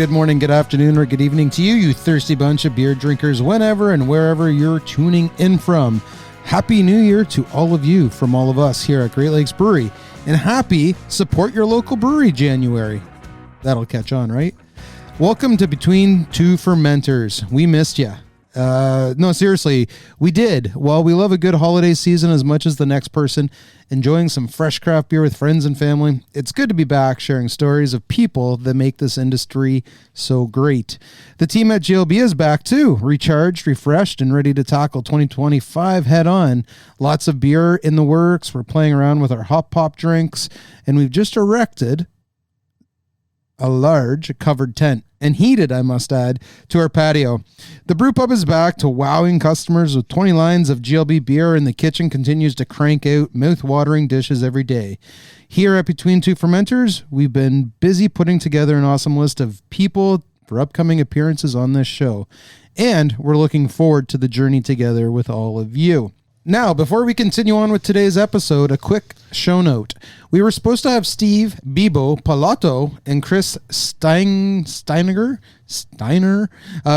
good morning, good afternoon, or good evening to you, you thirsty bunch of beer drinkers, whenever and wherever you're tuning in from. Happy New Year to all of you from all of us here at Great Lakes Brewery. And happy Support Your Local Brewery January. That'll catch on, right? Welcome to Between Two Fermenters. We missed you. No, seriously, we did. While we love a good holiday season as much as the next person, enjoying some fresh craft beer with friends and family, it's good to be back sharing stories of people that make this industry so great. The team at GLB is back too, recharged, refreshed, and ready to tackle 2025 head on. Lots of beer in the works. We're playing around with our hop pop drinks, and we've just erected a large covered tent, and heated, I must add, to our patio. The brew pub is back to wowing customers with 20 lines of GLB beer, and the kitchen continues to crank out mouth-watering dishes every day. Here at Between Two Fermenters, we've been busy putting together an awesome list of people for upcoming appearances on this show, and we're looking forward to the journey together with all of you. Now, before we continue on with today's episode, a quick show note. We were supposed to have Steve Bibo Palato and Chris Steiner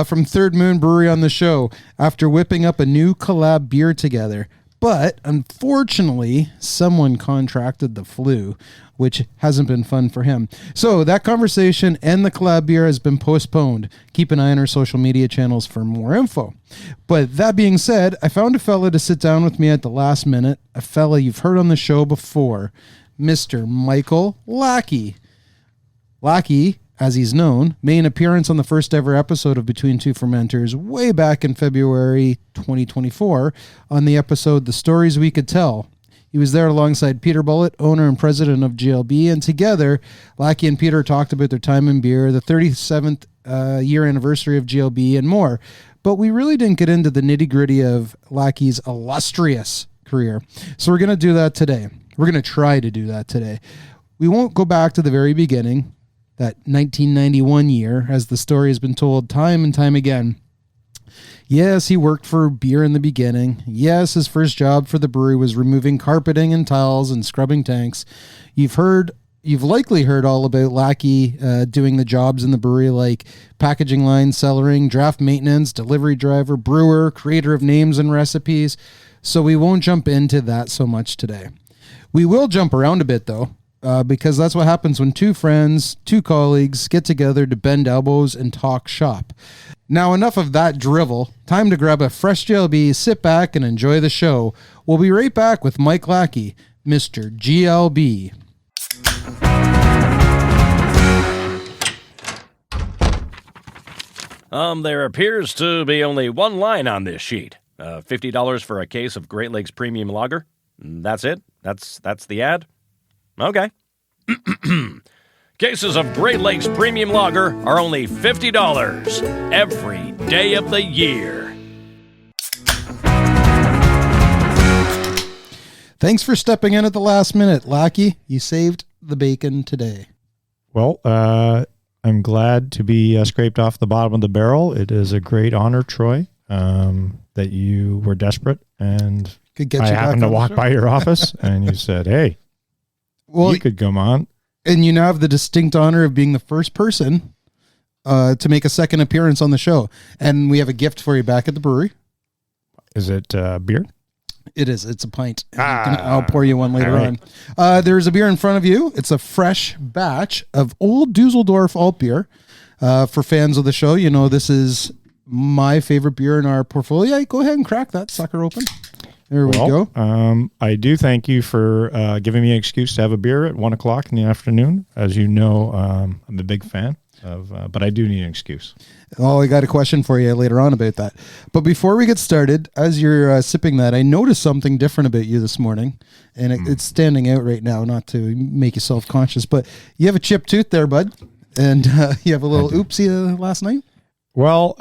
from Third Moon Brewery on the show after whipping up a new collab beer together. But unfortunately, someone contracted the flu, which hasn't been fun for him. So that conversation and the collab beer has been postponed. Keep an eye on our social media channels for more info. But that being said, I found a fella to sit down with me at the last minute, a fella you've heard on the show before, Mr. Michael Lackey. Lackey, as he's known, made an appearance on the first ever episode of Between Two Fermenters way back in February 2024 on the episode The Stories We Could Tell. He was there alongside Peter Bulut, owner and president of GLB, and together, Lackey and Peter talked about their time in beer, the 37th year anniversary of GLB, and more. But we really didn't get into the nitty-gritty of Lackey's illustrious career. So we're going to do that today. We're going to try to do that today. We won't go back to the very beginning, that 1991 year, as the story has been told time and time again. Yes, he worked for beer in the beginning. Yes, his first job for the brewery was removing carpeting and tiles and scrubbing tanks. You've likely heard all about Lackey doing the jobs in the brewery, like packaging line, cellaring, draft maintenance, delivery driver, brewer, creator of names and recipes. So we won't jump into that so much today. We will jump around a bit, though, because that's what happens when two friends, two colleagues get together to bend elbows and talk shop. Now, enough of that drivel. Time to grab a fresh GLB, sit back, and enjoy the show. We'll be right back with Mike Lackey, Mr. GLB. There appears to be only one line on this sheet. $50 for a case of Great Lakes Premium Lager. That's it? That's the ad? Okay. Cases of Great Lakes Premium Lager are only $50 every day of the year. Thanks for stepping in at the last minute, Lackey. You saved the bacon today. Well, I'm glad to be scraped off the bottom of the barrel. It is a great honor, Troy, that you were desperate and I happened to walk by your office and you said, hey, you could come on. And you now have the distinct honor of being the first person to make a second appearance on the show. And we have a gift for you back at the brewery. Is it beer? It is. It's a pint. I'll pour you one later on. There's a beer in front of you. It's a fresh batch of Old Dusseldorf alt beer. For fans of the show, you know this is my favorite beer in our portfolio. Go ahead and crack that sucker open. There we go. I do thank you for giving me an excuse to have a beer at 1 o'clock in the afternoon. As you know, I'm a big fan of, but I do need an excuse. Oh, I got a question for you later on about that. But before we get started, as you're sipping that, I noticed something different about you this morning, and it's standing out right now, not to make you self-conscious, but you have a chipped tooth there, bud, and you have a little oopsie last night? Well,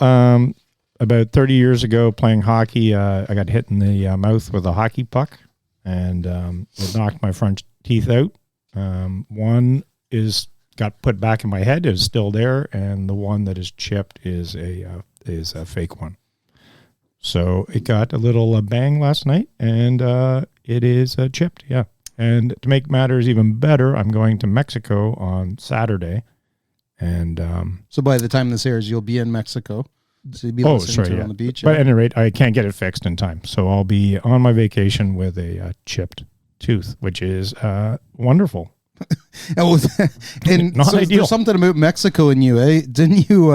about 30 years ago, playing hockey, I got hit in the mouth with a hockey puck, and it knocked my front teeth out. One got put back in my head, is still there, and the one that is chipped is a fake one. So it got a little bang last night, and it is chipped, yeah. And to make matters even better, I'm going to Mexico on Saturday, And So by the time this airs, you'll be in Mexico. So you'll be listening to it on the beach. But at any rate, I can't get it fixed in time. So I'll be on my vacation with a chipped tooth, which is wonderful. And Not so ideal. there's something about Mexico in you, eh? Didn't you,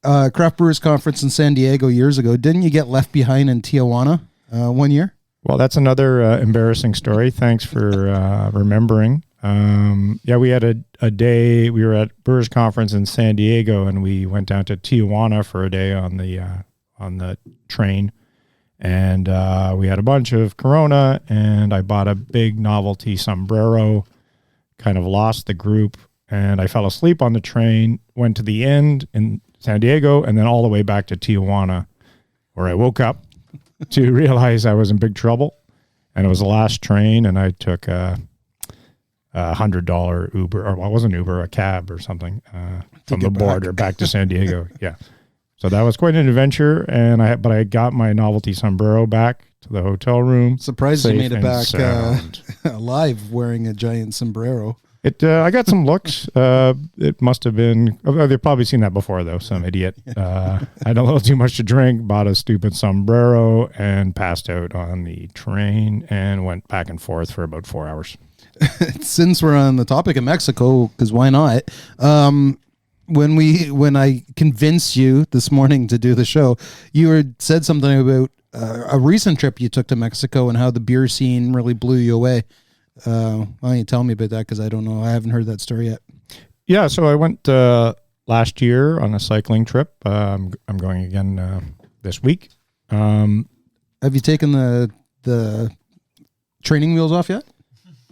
Craft Brewers Conference in San Diego years ago, didn't you get left behind in Tijuana 1 year? Well, that's another embarrassing story. Thanks for remembering. We had a day, we were at Brewers Conference in San Diego, and we went down to Tijuana for a day on the train. And we had a bunch of Corona, and I bought a big novelty sombrero, kind of lost the group, and I fell asleep on the train, went to the end in San Diego, and then all the way back to Tijuana, where I woke up to realize I was in big trouble. And it was the last train, and I took a $100 Uber, or well, it wasn't Uber, a cab or something, from the border back to San Diego. Yeah. So that was quite an adventure, and I got my novelty sombrero back to the hotel room. Surprised you made it back sound. alive wearing a giant sombrero. I got some looks. It must have been. They've probably seen that before, though. Some idiot. Had a little too much to drink, bought a stupid sombrero, and passed out on the train, and went back and forth for about 4 hours. Since we're on the topic of Mexico, because why not? When I convinced you this morning to do the show, you said something about a recent trip you took to Mexico and how the beer scene really blew you away. Why don't you tell me about that? Because I don't know. I haven't heard that story yet. Yeah, so I went last year on a cycling trip. I'm going again this week. Have you taken the training wheels off yet?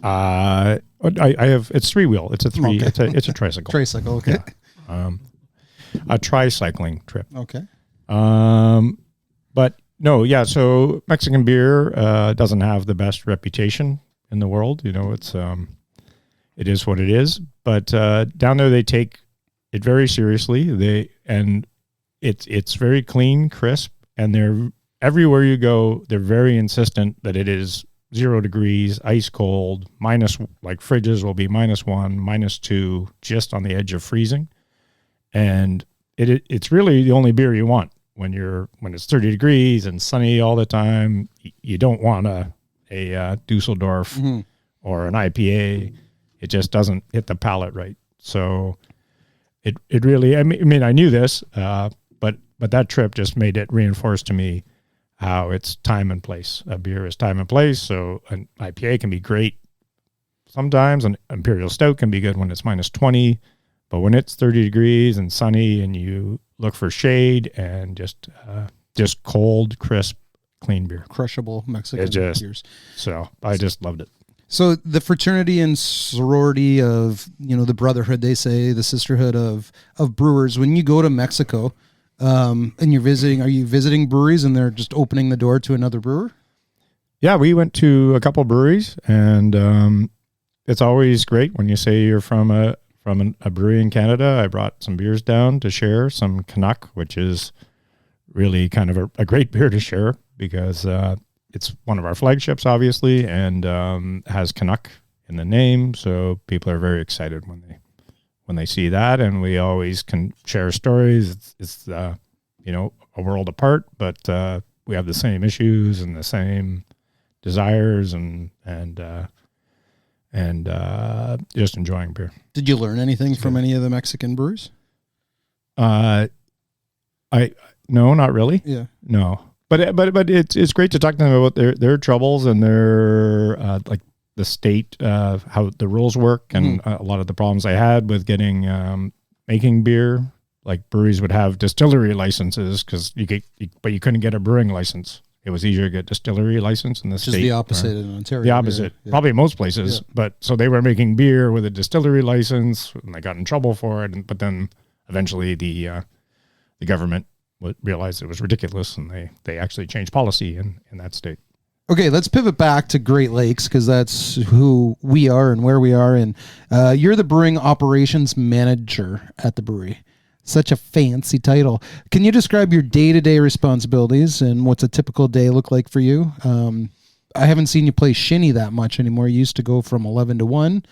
I have. It's 3-wheel. It's a three. Okay. It's a tricycle. Tricycle. Okay. Yeah. A tricycling trip. Okay. But no, yeah. So Mexican beer doesn't have the best reputation in the world. You know, it is what it is. But down there, they take it very seriously. It's very clean, crisp, and they're everywhere you go. They're very insistent that it is 0 degrees, ice cold, minus, like fridges will be -1, -2, just on the edge of freezing. And it's really the only beer you want when it's 30 degrees and sunny all the time. You don't want a Dusseldorf or an IPA. It just doesn't hit the palate right. So it really, I mean, I knew this, but that trip just made it reinforce to me how it's time and place. A beer is time and place. So an IPA can be great sometimes. An Imperial Stout can be good when it's -20, but when it's 30 degrees and sunny and you look for shade and just cold, crisp, clean beer. Crushable Mexican beers. So I just loved it. So the fraternity and sorority of, the brotherhood, they say, the sisterhood of brewers, when you go to Mexico, and are you visiting breweries and they're just opening the door to another brewer? Yeah, we went to a couple breweries, and it's always great when you say you're from a brewery in Canada. I brought some beers down to share, some Canuck, which is really kind of a great beer to share because it's one of our flagships, obviously, and has Canuck in the name. So people are very excited when they see that, and we always can share stories. It's a world apart, but we have the same issues and the same desires, and just enjoying beer. Did you learn anything from any of the Mexican brewers? No, not really. Yeah, no, but it's great to talk to them about their troubles and their like the state, how the rules work, and a lot of the problems I had with getting making beer. Like breweries would have distillery licenses because but you couldn't get a brewing license. It was easier to get distillery license in the state. Just the opposite in Ontario. The opposite, probably in most places. Yeah. But so they were making beer with a distillery license, and they got in trouble for it. But then eventually the government realized it was ridiculous, and they actually changed policy in that state. Okay, let's pivot back to Great Lakes because that's who we are and where we are. And you're the Brewing Operations Manager at the brewery. Such a fancy title. Can you describe your day-to-day responsibilities and what's a typical day look like for you? I haven't seen you play shinny that much anymore. You used to go from 11 to 1,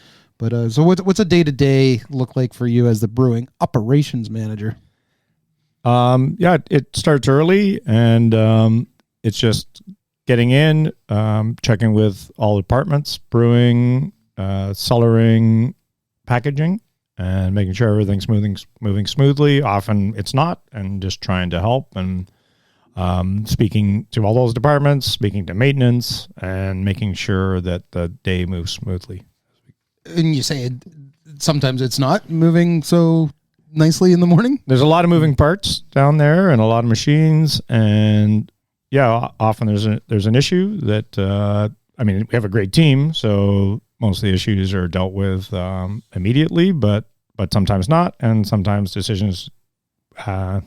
But so what's a day-to-day look like for you as the Brewing Operations Manager? Yeah, it starts early, and it's just getting in, checking with all departments, brewing, cellaring, packaging, and making sure everything's moving smoothly. Often it's not, and just trying to help and speaking to all those departments, speaking to maintenance, and making sure that the day moves smoothly. And you say sometimes it's not moving so nicely in the morning? There's a lot of moving parts down there and a lot of machines, and yeah, often there's an issue that we have a great team, so most of the issues are dealt with immediately, but sometimes not, and sometimes decisions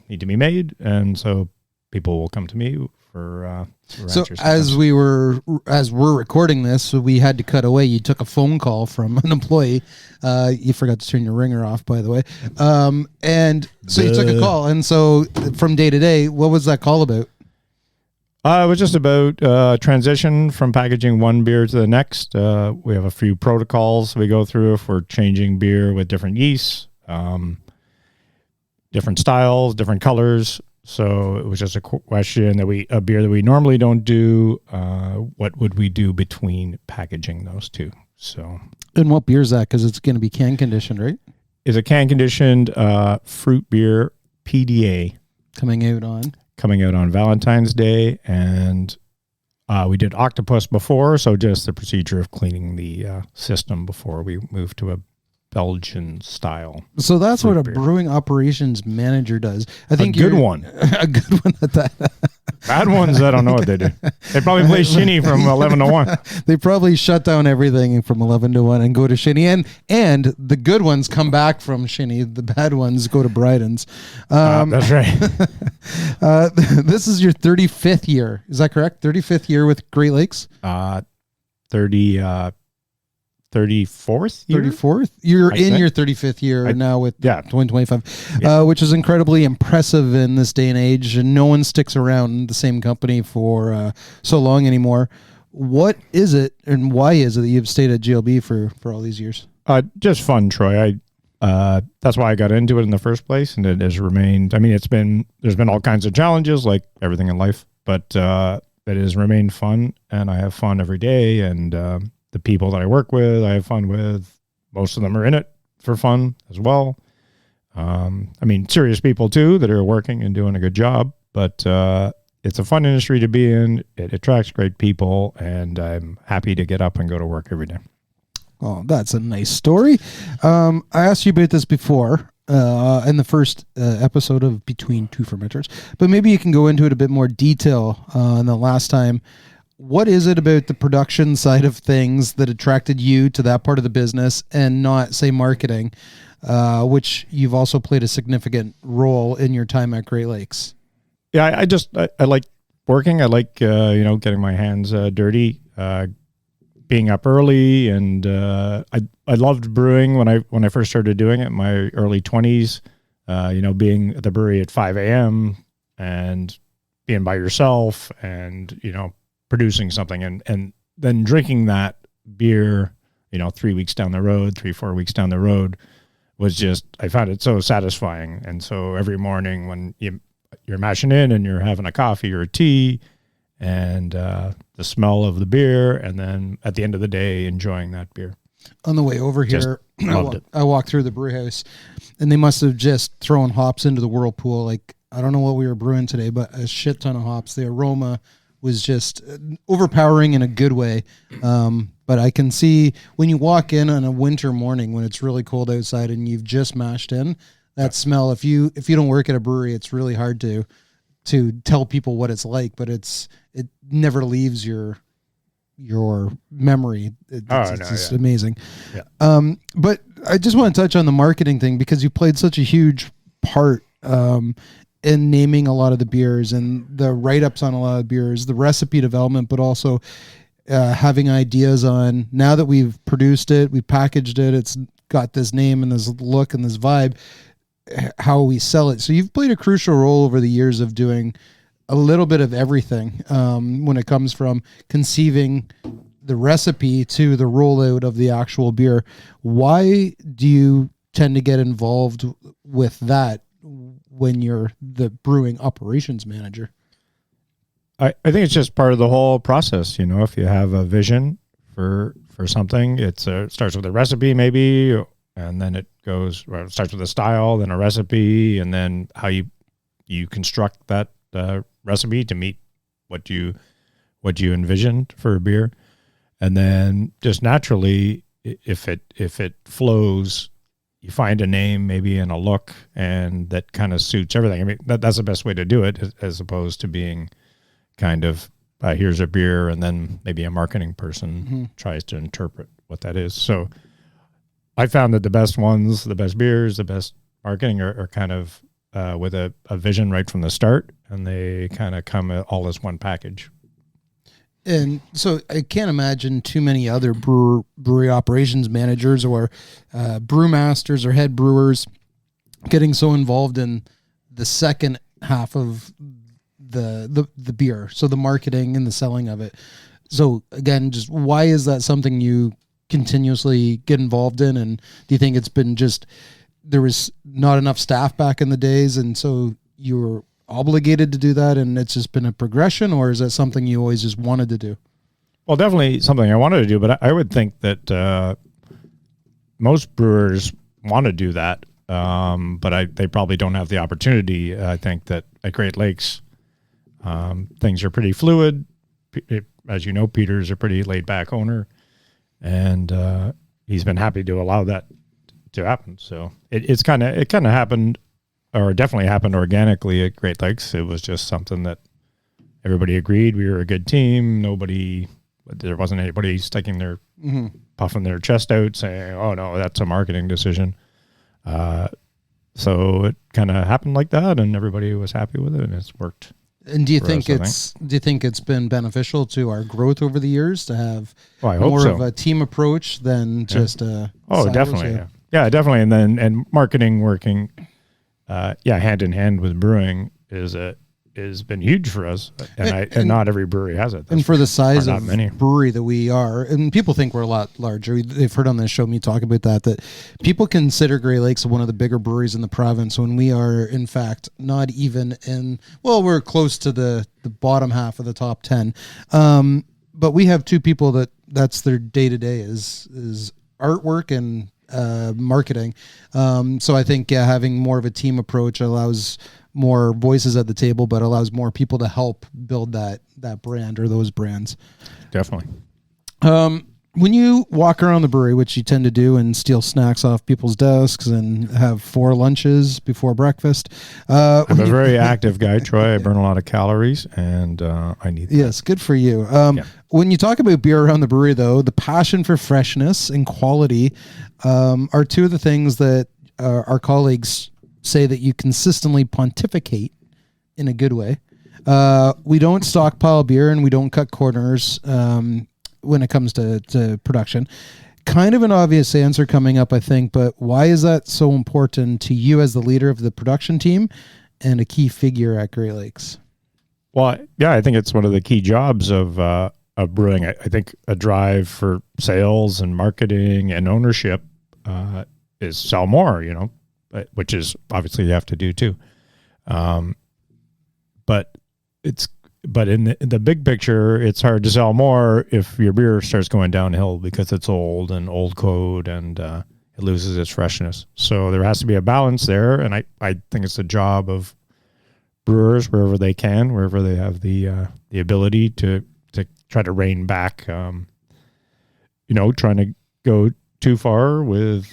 need to be made, and so people will come to me for so as we're recording this, so we had to cut away. You took a phone call from an employee. You forgot to turn your ringer off, by the way. And so you took a call, and so from day to day, what was that call about? It was just about transition from packaging one beer to the next. We have a few protocols we go through if we're changing beer with different yeasts, different styles, different colors. So it was just a question that a beer that we normally don't do, what would we do between packaging those two? So. And what beer is that? Because it's going to be can conditioned, right? It's a can conditioned fruit beer, PDA. Coming out on Valentine's Day, and we did octopus before, so just the procedure of cleaning the system before we moved to a Belgian style. So that's what a beer. Brewing Operations Manager does. I think a good one at that. Bad ones, I don't know what they do. They probably play shinny from 11 to 1. They probably shut down everything from 11 to 1 and go to shinny, and the good ones come back from shinny. The bad ones go to Bryden's. That's right. This is your 35th year. Is that correct? 35th year with Great Lakes? 34th year? 34th? You're in your 35th year now with 2025, which is incredibly impressive in this day and age, and no one sticks around in the same company for so long anymore. What is it, and why is it that you've stayed at GLB for all these years? Just fun, Troy. That's why I got into it in the first place, and it has remained. I mean, there's been all kinds of challenges, like everything in life, but it has remained fun, and I have fun every day, and the people that I work with, I have fun with. Most of them are in it for fun as well. Serious people too that are working and doing a good job, but it's a fun industry to be in. It attracts great people, and I'm happy to get up and go to work every day. Oh, that's a nice story. I asked you about this before in the first episode of Between Two Fermenters, but maybe you can go into it a bit more detail than the last time. What is it about the production side of things that attracted you to that part of the business and not, say, marketing, which you've also played a significant role in your time at Great Lakes? Yeah, I like working. I like, getting my hands dirty, being up early. And I loved brewing when I first started doing it in my early 20s, being at the brewery at 5 a.m. and being by yourself and, producing something and then drinking that beer, 3 weeks down the road, 4 weeks down the road was just, I found it so satisfying. And so every morning when you're mashing in and you're having a coffee or a tea and the smell of the beer, and then at the end of the day, enjoying that beer. On the way over here, I walked through the brew house and they must have just thrown hops into the whirlpool. Like, I don't know what we were brewing today, but a shit ton of hops. The aroma was just overpowering in a good way. But I can see when you walk in on a winter morning when it's really cold outside and you've just mashed in, that smell, if you don't work at a brewery, it's really hard to tell people what it's like, but it never leaves your memory. It's just amazing. Yeah. But I just want to touch on the marketing thing because you played such a huge part in naming a lot of the beers and the write-ups on a lot of beers, the recipe development, but also having ideas on, now that we've produced it, we've packaged it, it's got this name and this look and this vibe, how we sell it. So you've played a crucial role over the years of doing a little bit of everything when it comes from conceiving the recipe to the rollout of the actual beer. Why do you tend to get involved with that when you're the brewing operations manager? I think it's just part of the whole process. If you have a vision for something, it starts with a recipe maybe, and then it starts with a style, then a recipe, and then how you construct that recipe to meet what you envisioned for a beer. And then just naturally, if it flows, you find a name maybe and a look, and that kind of suits everything. I mean, that's the best way to do it, as opposed to being kind of here's a beer, and then maybe a marketing person tries to interpret what that is. So I found that the best ones, the best beers, the best marketing are kind of with a vision right from the start, and they kind of come all as one package. And so I can't imagine too many other brewery operations managers or brewmasters or head brewers getting so involved in the second half of the beer, so the marketing and the selling of it. So again, just why is that something you continuously get involved in? And do you think it's been just there was not enough staff back in the days, and so you were obligated to do that, and it's just been a progression, or is that something you always just wanted to do? Well, definitely something I wanted to do, but I would think that most brewers want to do that, but they probably don't have the opportunity. I think that at Great Lakes, things are pretty fluid. As you know, Peter's a pretty laid-back owner, and he's been happy to allow that to happen. So it kind of happened, or definitely happened organically at Great Lakes. It was just something that everybody agreed we were a good team. There wasn't anybody sticking their puffing their chest out saying, "Oh no, that's a marketing decision." So it kind of happened like that, and everybody was happy with it, and it's worked. And do you think it's been beneficial to our growth over the years to have more of a team approach than just a definitely yeah definitely, and marketing working hand in hand with brewing has been huge for us, and not every brewery has it. And for the size of brewery that we are, and people think we're a lot larger. They've heard on this show me talk about that people consider Great Lakes one of the bigger breweries in the province, when we are in fact not even we're close to the bottom half of the top 10. But we have two people that's their day-to-day is artwork and marketing. So I think having more of a team approach allows more voices at the table, but allows more people to help build that brand or those brands. Definitely. When you walk around the brewery, which you tend to do, and steal snacks off people's desks and have 4 lunches before breakfast. I'm a very active guy, Troy. I burn a lot of calories, and I need that. Yes, good for you. When you talk about beer around the brewery, though, the passion for freshness and quality are two of the things that our colleagues say that you consistently pontificate in a good way. We don't stockpile beer, and we don't cut corners when it comes to production. Kind of an obvious answer coming up, I think, but why is that so important to you as the leader of the production team and a key figure at Great Lakes? Well, yeah, I think it's one of the key jobs of brewing. I think a drive for sales and marketing and ownership is sell more, which is obviously you have to do too. But in the big picture, it's hard to sell more if your beer starts going downhill because it's old code and it loses its freshness. So there has to be a balance there, and I think it's the job of brewers wherever they have the ability to try to rein back, trying to go too far with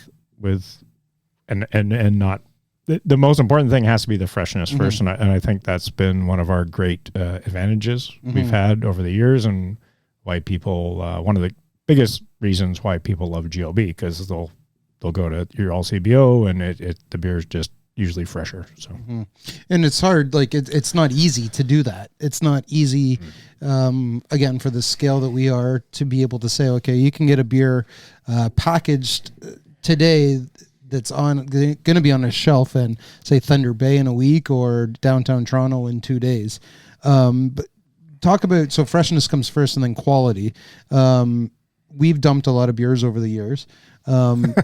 and not. The most important thing has to be the freshness first, and I think that's been one of our great advantages we've had over the years, and why people one of the biggest reasons why people love GLB, because they'll go to your LCBO and the beer is just usually fresher. So and it's hard, like it's not easy to do that. It's not easy again, for the scale that we are, to be able to say, okay, you can get a beer packaged today that's going to be on a shelf and say Thunder Bay in a week or downtown Toronto in 2 days. But talk about, so freshness comes first and then quality. We've dumped a lot of beers over the years. But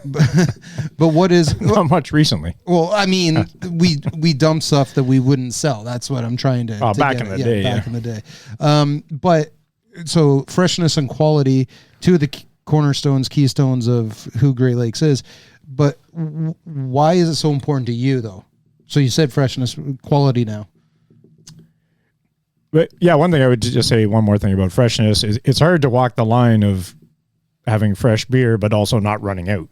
what is Not much recently. well, I mean, we dump stuff that we wouldn't sell. That's what I'm trying to. Back in the day. Back in the day. But so freshness and quality, two of the cornerstones, keystones of who Great Lakes is. But why is it so important to you, though? So you said freshness, quality now. But yeah, one thing I would just say, one more thing about freshness is it's hard to walk the line of having fresh beer, but also not running out.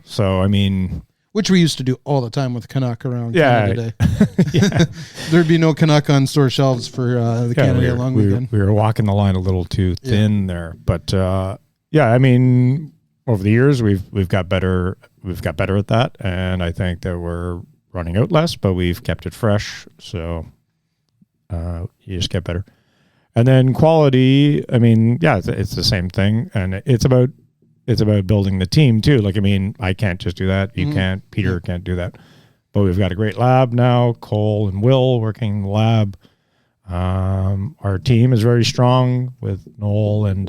So, I mean, which we used to do all the time with Canuck around Canada Day. There'd be no Canuck on store shelves for the Canada Day long weekend. We were walking the line a little too thin there, but I mean, over the years we've got better. We've got better at that, and I think that we're running out less, but we've kept it fresh. So you just get better. And then quality, I mean, yeah, it's the same thing, and it's about building the team too. Like, I mean, I can't just do that. You can't. Peter can't do that. But we've got a great lab now. Cole and Will working in the lab. Our team is very strong with Noel and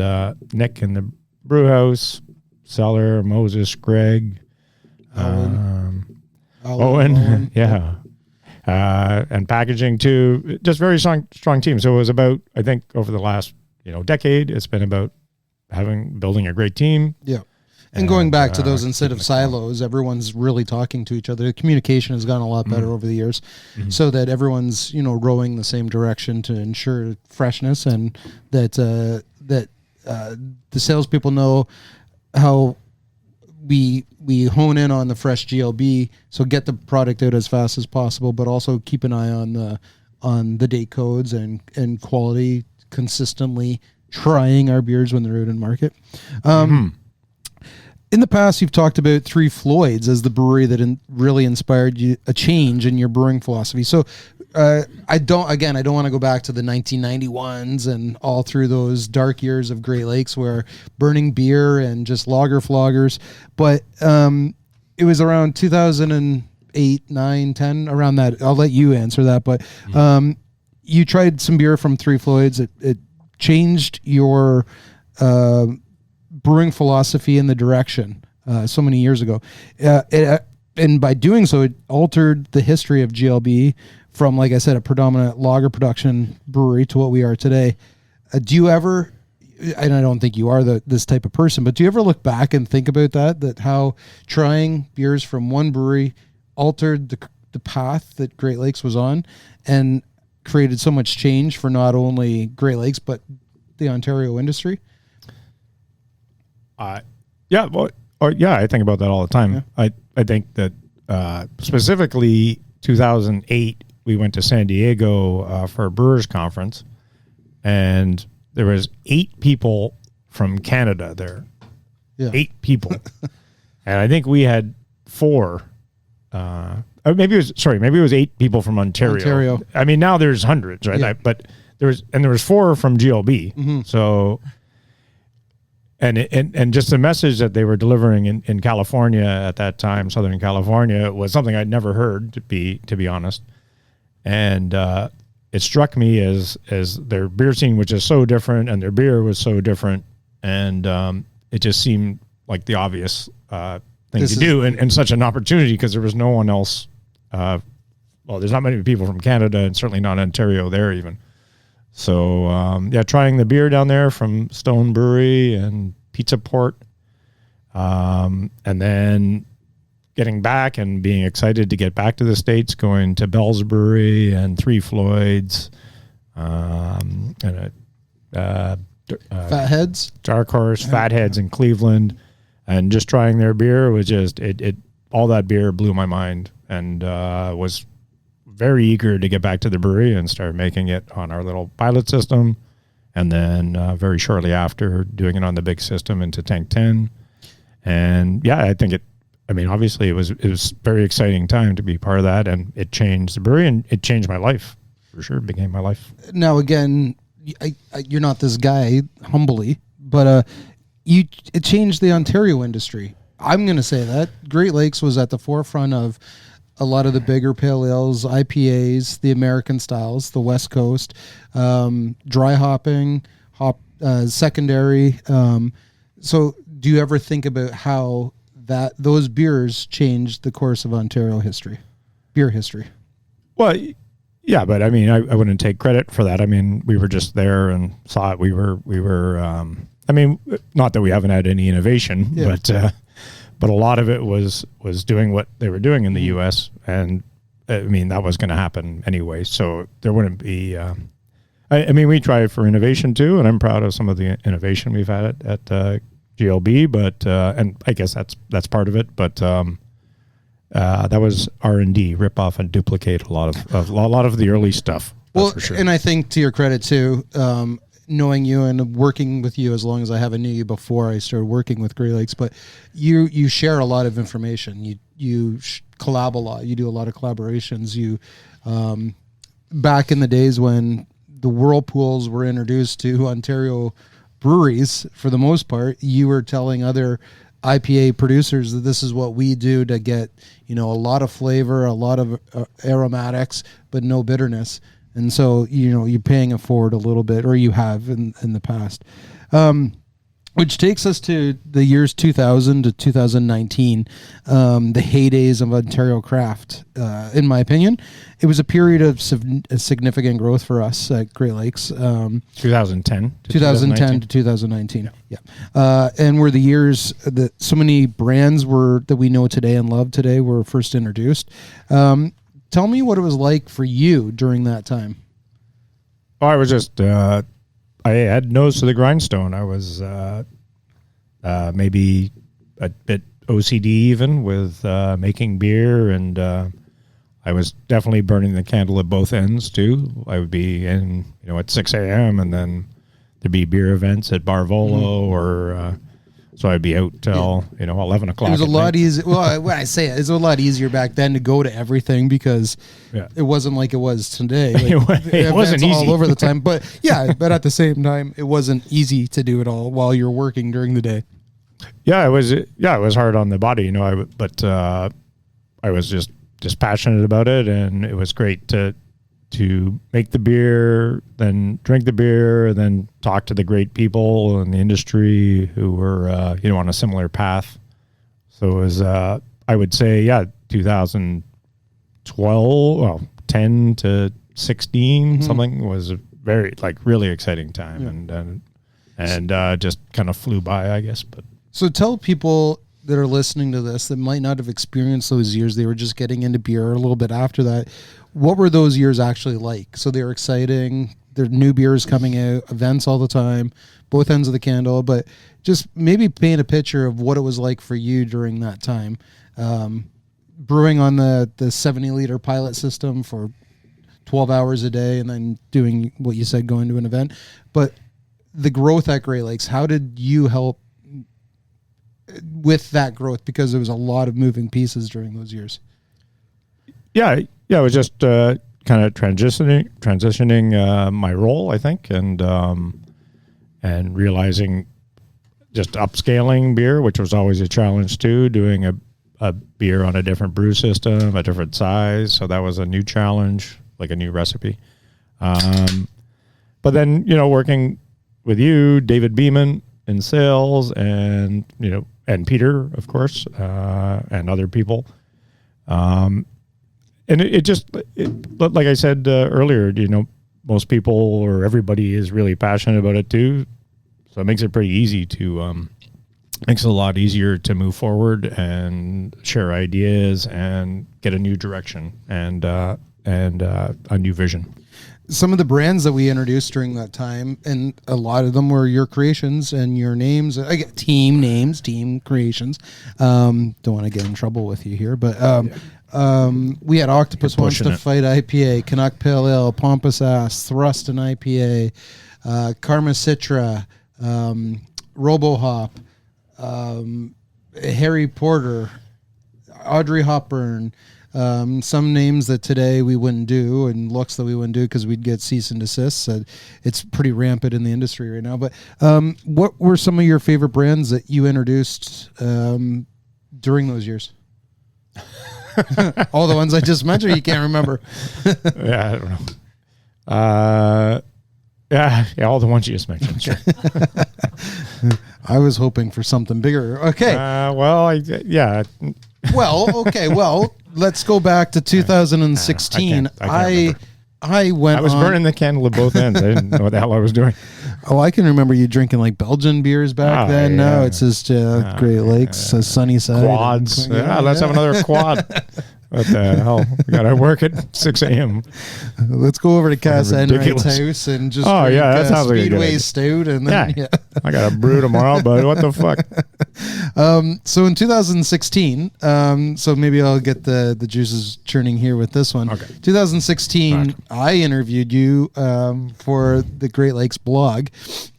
Nick in the brew house, Cellar, Moses, Greg, Owen. Yeah. And packaging too, just very strong team. So it was about, I think, over the last decade, it's been about building a great team. Yeah, and going back to those, instead of silos, everyone's really talking to each other. The communication has gotten a lot better over the years, so that everyone's rowing the same direction to ensure freshness, and that the salespeople know how we hone in on the fresh GLB, so get the product out as fast as possible, but also keep an eye on the date codes and quality, consistently trying our beers when they're out in market. In the past, you've talked about Three Floyds as the brewery that really inspired you a change in your brewing philosophy. So I don't want to go back to the 1991s and all through those dark years of Great Lakes where burning beer and just lager floggers. But it was around 2008, 9, 10, around that. I'll let you answer that. But you tried some beer from Three Floyds. It changed your brewing philosophy in the direction so many years ago. And by doing so, it altered the history of GLB from, like I said, a predominant lager production brewery to what we are today. Do you ever, and I don't think you are this type of person, but do you ever look back and think about that how trying beers from one brewery altered the path that Great Lakes was on and created so much change for not only Great Lakes, but the Ontario industry? I think about that all the time. Yeah. I think that specifically 2008, we went to San Diego for a brewers conference, and there was 8 people from Canada there. Yeah. 8 people. And I think we had 4. Maybe it was 8 people from Ontario. I mean, now there's hundreds, right? Yeah. But there was 4 from GLB. Mm-hmm. So, and just the message that they were delivering in California at that time, Southern California, was something I'd never heard, to be honest. And it struck me as their beer scene was just so different, and their beer was so different, and it just seemed like the obvious thing to do, and such an opportunity, because there was no one else. There's not many people from Canada, and certainly not Ontario there even. So trying the beer down there from Stone Brewery and Pizza Port, and then getting back and being excited to get back to the States, going to Bell's Brewery and Three Floyds, and Fatheads, Dark Horse, Fatheads in Cleveland, and just trying their beer was just it. All that beer blew my mind, and was very eager to get back to the brewery and start making it on our little pilot system, and then very shortly after doing it on the big system into Tank 10. And I think obviously it was a very exciting time to be part of that, and it changed the brewery, and it changed my life for sure. It became my life. Now again, you're not this guy, humbly, but it changed the Ontario industry. I'm going to say that Great Lakes was at the forefront of a lot of the bigger pale ales, IPAs, the American styles, the West Coast, dry hopping, secondary. So do you ever think about how those beers changed the course of Ontario beer history? Well, yeah, but I mean, I wouldn't take credit for that. I mean, we were just there and saw it. We were. I mean, not that we haven't had any innovation, but a lot of it was doing what they were doing in the U.S. And I mean, that was going to happen anyway. So there wouldn't be. I mean, we try for innovation too, and I'm proud of some of the innovation we've had at GLB. But and I guess that's part of it. But that was R&D, rip off and duplicate a lot of the early stuff. Well, for sure. And I think to your credit too, knowing you and working with you as long as I haven't knew you before I started working with Great Lakes, but you share a lot of information. You collab a lot. You do a lot of collaborations. You back in the days when the whirlpools were introduced to Ontario breweries, for the most part, you were telling other IPA producers that this is what we do to get, a lot of flavor, a lot of aromatics, but no bitterness. And so, you're paying it forward a little bit, or you have in the past. Which takes us to the years 2000 to 2019, the heydays of Ontario craft. In my opinion, it was a period of significant growth for us at Great Lakes. 2010 to 2019. Yeah. And were the years that so many brands that we know today and love today were first introduced. Tell me what it was like for you during that time. I was just, I had nose to the grindstone. I was maybe a bit OCD even with making beer, and I was definitely burning the candle at both ends too. I would be in, at 6 a.m. and then there'd be beer events at Barvolo or so I'd be out till 11 o'clock. It was a lot easier. Well, when I say it was a lot easier back then to go to everything because it wasn't like it was today. Like, it wasn't easy all over the time, but at the same time, it wasn't easy to do it all while you're working during the day. Yeah, it was. Yeah, it was hard on the body, but I was just passionate about it, and it was great to make the beer, then drink the beer, then talk to the great people in the industry who were, on a similar path. So it was, I would say, 2012, 10 to 16, something was a very, really exciting time and just kind of flew by, I guess. But so tell people that are listening to this that might not have experienced those years. They were just getting into beer a little bit after that. What were those years actually like? So they were exciting. There are new beers coming out, events all the time, both ends of the candle, but just maybe paint a picture of what it was like for you during that time. Brewing on the 70-liter pilot system for 12 hours a day and then doing what you said, going to an event. But the growth at Great Lakes, how did you help with that growth? Because there was a lot of moving pieces during those years. Yeah, it was just kind of transitioning my role, I think, and realizing just upscaling beer, which was always a challenge too, doing a beer on a different brew system, a different size. So that was a new challenge, like a new recipe. But then, working with you, David Beeman in sales, and, and Peter, of course, and other people. And it just, like I said earlier, most people or everybody is really passionate about it too. So it makes it pretty easy makes it a lot easier to move forward and share ideas and get a new direction and a new vision. Some of the brands that we introduced during that time, and a lot of them were your creations and your names. I get team names, team creations. Don't want to get in trouble with you here, but we had Octopus Wants to Fight IPA, Canuck Pale Ale, Pompous Ass, Thrust and IPA, Karma Citra, Robo Hop, Harry Porter, Audrey Hopburn. Some names that today we wouldn't do and looks that we wouldn't do because we'd get cease and desist. It's pretty rampant in the industry right now. But what were some of your favorite brands that you introduced during those years? All the ones I just mentioned, you can't remember. Yeah, I don't know. Yeah, all the ones you just mentioned. Sure. I was hoping for something bigger. Okay. Yeah. Well, okay. Well, let's go back to 2016. I was burning the candle at both ends. I didn't know what the hell I was doing. Oh, I can remember you drinking like Belgian beers back then. Yeah. No, it's just Great Lakes, Sunnyside. Quads. Let's have another quad. What the hell? We got to work at 6 a.m. Let's go over to Cass Enright's ridiculous. house and just Oh, drink, yeah, that sounds like a good Speedway idea. Stout. And then, I got a brew tomorrow, but what the fuck? So in 2016, so maybe I'll get the juices churning here with this one. Okay. 2016, I interviewed you for the Great Lakes blog,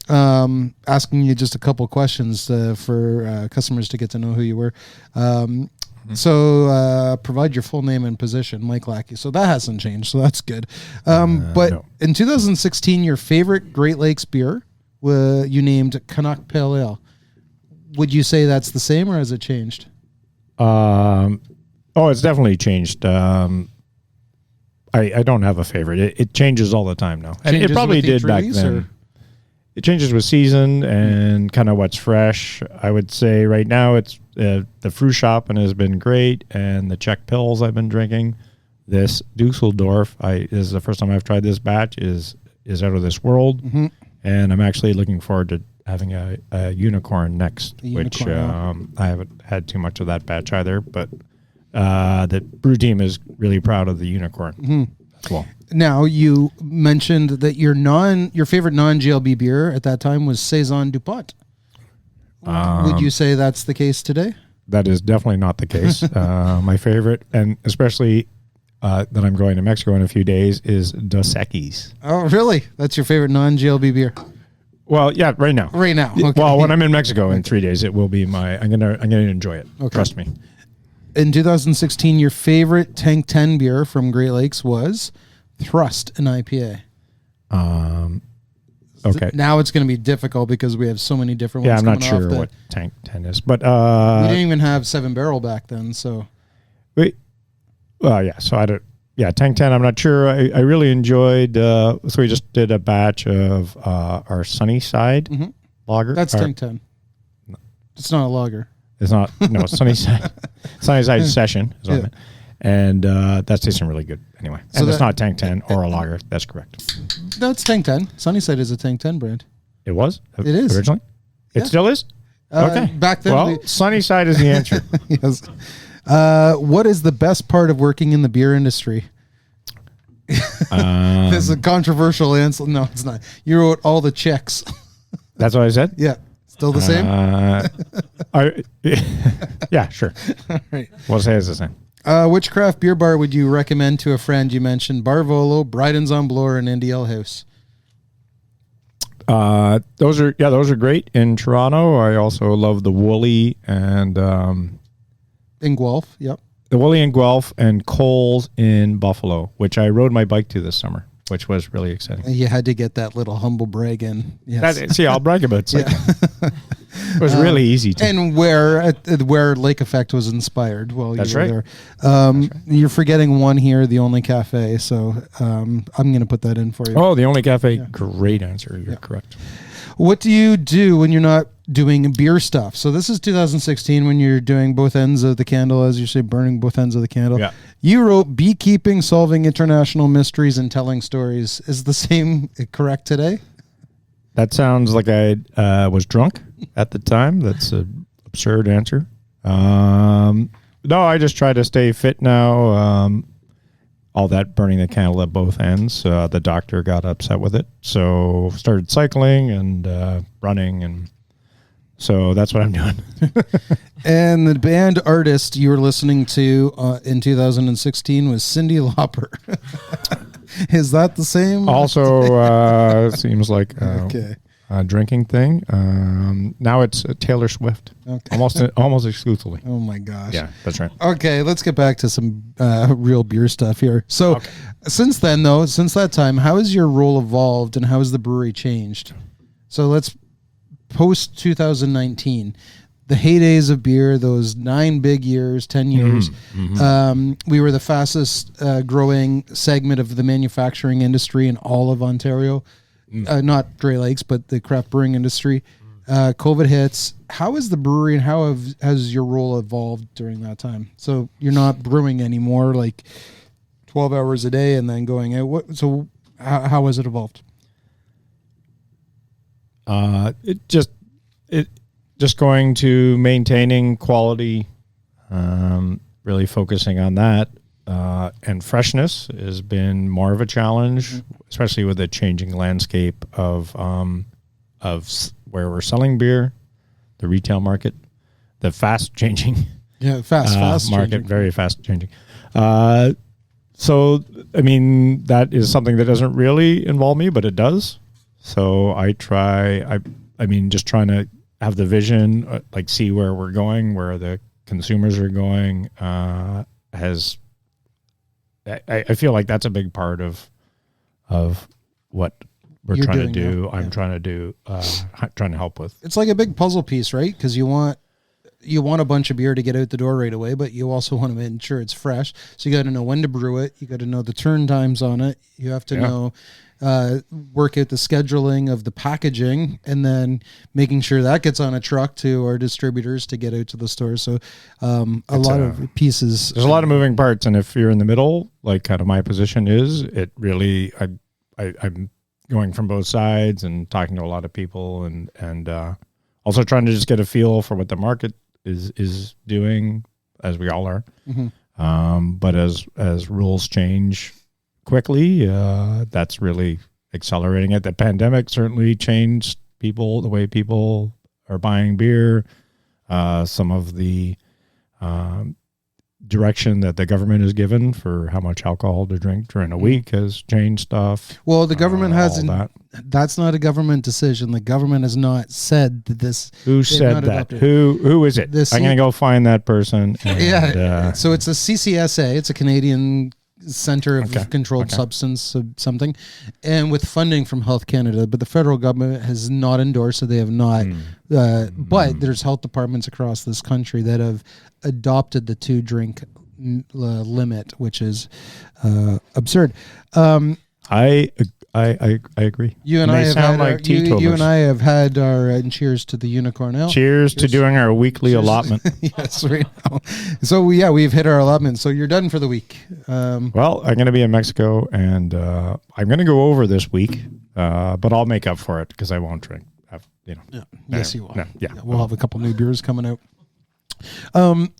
asking you just a couple questions for customers to get to know who you were. So provide your full name and position, Mike Lackey. So that hasn't changed, so that's good. But No. in 2016, your favorite Great Lakes beer, you named Canuck Pale Ale. Would you say that's the same, or has it changed? It's definitely changed. I don't have a favorite. It changes all the time now. And Changes it probably with each did back release, then. or? It changes with season and kind of what's fresh. I would say right now it's the Fruit Shop and has been great, and the Czech Pills I've been drinking. This Dusseldorf is the first time I've tried this batch is out of this world, and I'm actually looking forward to having a unicorn next, which I haven't had too much of that batch either, but the brew team is really proud of the unicorn as well. Now, you mentioned that your favorite non-GLB beer at that time was Saison DuPont. Would you say that's the case today? That is definitely not the case. My favorite, and especially that I'm going to Mexico in a few days, is Dos Equis. Oh, really? That's your favorite non-GLB beer? Well, yeah, right now. Right now. Okay. Well, when I'm in Mexico in 3 days, it will be I'm gonna enjoy it. Okay. Trust me. In 2016, your favorite Tank 10 beer from Great Lakes was Thrust, an IPA. Okay. Now it's going to be difficult because we have so many different ones. Yeah, I'm not coming sure off what Tank 10 is, but we didn't even have 7 Barrel back then, so. Tank 10. I'm not sure. I really enjoyed. So we just did a batch of our Sunnyside lager. That's Tank 10. It's not a lager. It's not. No, Sunnyside Session is what I meant. And that's tasting really good anyway. So and it's not Tank 10 or a lager. That's correct. No, it's Tank 10. Sunnyside is a Tank 10 brand. It was? It is. Originally? It still is? Okay. Back then. Well, Sunnyside is the answer. Yes. What is the best part of working in the beer industry? This is a controversial answer. No, it's not. You wrote all the checks. That's what I said? Yeah. Still the same? Yeah, sure. All right. We'll say it's the same. Which craft beer bar would you recommend to a friend? You mentioned Barvolo, Bryden's on Bloor, and Indy Ale House. Those are great in Toronto. I also love the Woolly and In Guelph, yep. The Woolly in Guelph and Coles in Buffalo, which I rode my bike to this summer, which was really exciting. You had to get that little humble brag in. Yes. See, I'll brag about it. It was really easy to. And where Lake Effect was inspired while you were there. Right. You're forgetting one here, the Only Cafe. So I'm going to put that in for you. Oh, the Only Cafe. Yeah. Great answer. You're correct. What do you do when you're not doing beer stuff? So this is 2016 when you're doing both ends of the candle, as you say, burning both ends of the candle. Yeah. You wrote beekeeping, solving international mysteries, and telling stories. Is the same correct today? That sounds like I was drunk at the time. That's an absurd answer. No, I just try to stay fit now. All that burning the candle at both ends. The doctor got upset with it. So started cycling and running. And so that's what I'm doing. And the band artist you were listening to in 2016 was Cyndi Lauper. Is that the same? Also, seems like okay. A drinking thing. Now it's Taylor Swift. Okay. Almost exclusively. Oh my gosh. Yeah, that's right. Okay, let's get back to some real beer stuff here. So since then, though, since that time, how has your role evolved and how has the brewery changed? So let's post 2019. the heydays of beer, those 9 big years, 10 years. We were the fastest growing segment of the manufacturing industry in all of Ontario. Not Great Lakes, but the craft brewing industry. COVID hits. How is the brewery and how has your role evolved during that time? So you're not brewing anymore, like 12 hours a day and then going out. How has it evolved? It just going to maintaining quality, really focusing on that. And freshness has been more of a challenge, especially with the changing landscape of where we're selling beer, the retail market, the fast changing, fast market, changing. very fast changing. So, I mean, that is something that doesn't really involve me, but it does. So I mean, just trying to have the vision, like see where we're going, where the consumers are going, I feel like that's a big part of what we're You're trying to doing do. now. I'm trying to do, trying to help with. It's like a big puzzle piece, right? Because you want a bunch of beer to get out the door right away, but you also want to ensure it's fresh. So you got to know when to brew it. You got to know the turn times on it. You have to know, work out the scheduling of the packaging, and then making sure that gets on a truck to our distributors to get out to the stores. So a lot of pieces. There's a lot of moving parts, and if you're in the middle, like kind of my position is, it really I'm going from both sides and talking to a lot of people, and also trying to just get a feel for what the market is doing, as we all are. But as rules change quickly, that's really accelerating it. The pandemic certainly changed the way people are buying beer. Some of the direction that the government has given for how much alcohol to drink during a week has changed stuff. Well, the government hasn't. that. That's not a government decision. The government has not said that this. Who said that? Who is it? I'm going to go find that person. And, so it's a CCSA. It's a Canadian Center of Controlled Substance something, and with funding from Health Canada, but the federal government has not endorsed it. They have not. But there's health departments across this country that have adopted the 2-drink limit, which is absurd. I agree. You and I have had you and I have had our and cheers to the Unicorn Ale. Cheers to doing our weekly allotment. Yes, right now. So we've hit our allotment. So you're done for the week. Well, I'm going to be in Mexico, and I'm going to go over this week, but I'll make up for it because I won't drink. Yes, you will. Yeah, we'll have a couple new beers coming out.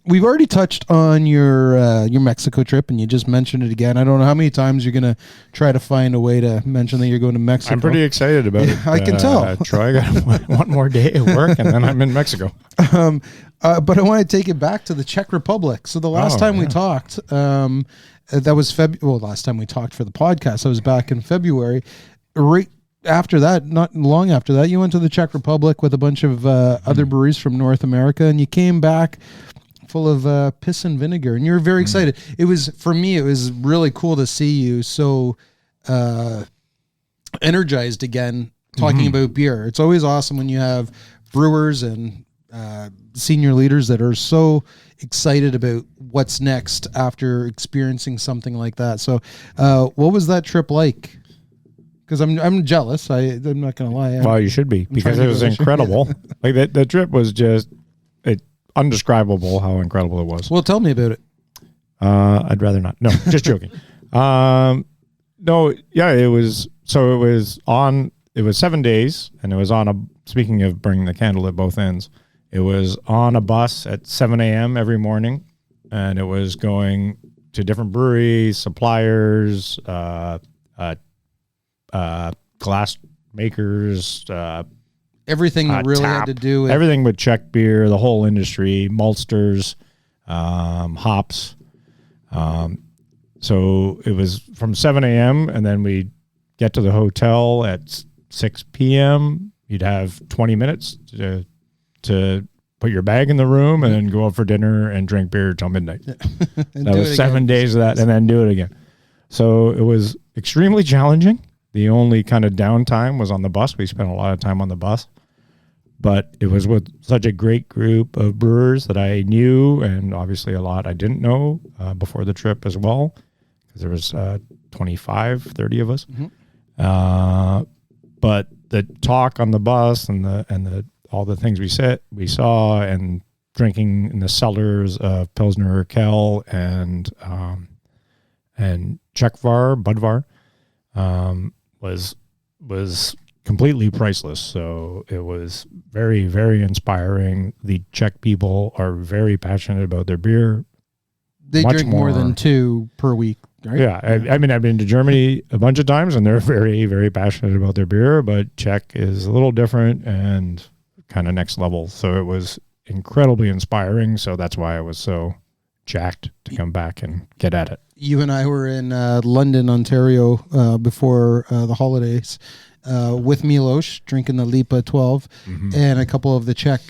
We've already touched on your Mexico trip, and you just mentioned it again. I don't know how many times you're going to try to find a way to mention that you're going to Mexico. I'm pretty excited about it. I can tell. Troy, I got one more day at work, and then I'm in Mexico. But I want to take it back to the Czech Republic. So the last time we talked, that was last time we talked for the podcast, I was back in February. Right after that, not long after that, you went to the Czech Republic with a bunch of other breweries from North America, and you came back full of piss and vinegar, and you were very excited. It was, for me, it was really cool to see you so energized again, talking about beer. It's always awesome when you have brewers and senior leaders that are so excited about what's next after experiencing something like that. So what was that trip like? Because I'm jealous. I'm not going to lie. Well, you should be, because it was incredible. Like the trip was just undescribable how incredible it was. Well, tell me about it. I'd rather not. No, just joking. No, yeah, it was 7 days, and it was speaking of bringing the candle at both ends, it was on a bus at 7 a.m. every morning, and it was going to different breweries, suppliers, glass makers, everything that really had to do with everything with Czech beer, the whole industry, maltsters, hops. So it was from 7 a.m. and then we'd get to the hotel at 6 p.m. You'd have 20 minutes to put your bag in the room and then go out for dinner and drink beer till midnight. That was 7 days of that, and then do it again. So it was extremely challenging. The only kind of downtime was on the bus. We spent a lot of time on the bus. but it was with such a great group of brewers that I knew, and obviously a lot I didn't know before the trip as well, because there was 25, 30 of us. But the talk on the bus and the all the things we saw, and drinking in the cellars of Pilsner Urquell and Czechvar, Budvar, was completely priceless. So it was very, very inspiring. The Czech people are very passionate about their beer. They drink more than 2 per week, right? Yeah. I mean, I've been to Germany a bunch of times, and they're very, very passionate about their beer, but Czech is a little different and kind of next level. So it was incredibly inspiring. So that's why I was so jacked to come back and get at it. You and I were in London, Ontario before the holidays with Milos, drinking the Lipa 12, and a couple of the Czech,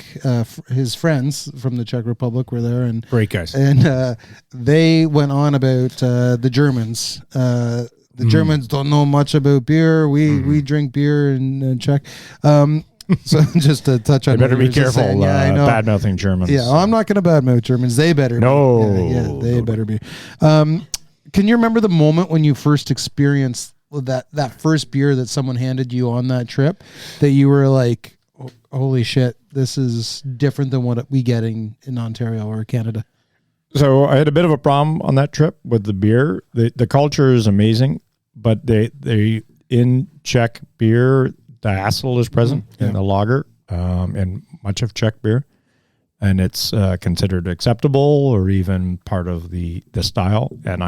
his friends from the Czech Republic were there. And great guys. And they went on about the Germans. The Germans don't know much about beer. We drink beer in Czech. So just to touch on, you better be careful. I know. Bad-mouthing Germans. Yeah, I'm not going to badmouth Germans. They better. No, be. Yeah, they better be. Can you remember the moment when you first experienced that first beer that someone handed you on that trip, that you were like, "Holy shit, this is different than what we getting in Ontario or Canada"? So I had a bit of a problem on that trip with the beer. The culture is amazing, but they in Czech beer, diacetyl is present in the lager, and much of Czech beer, and it's considered acceptable or even part of the style. And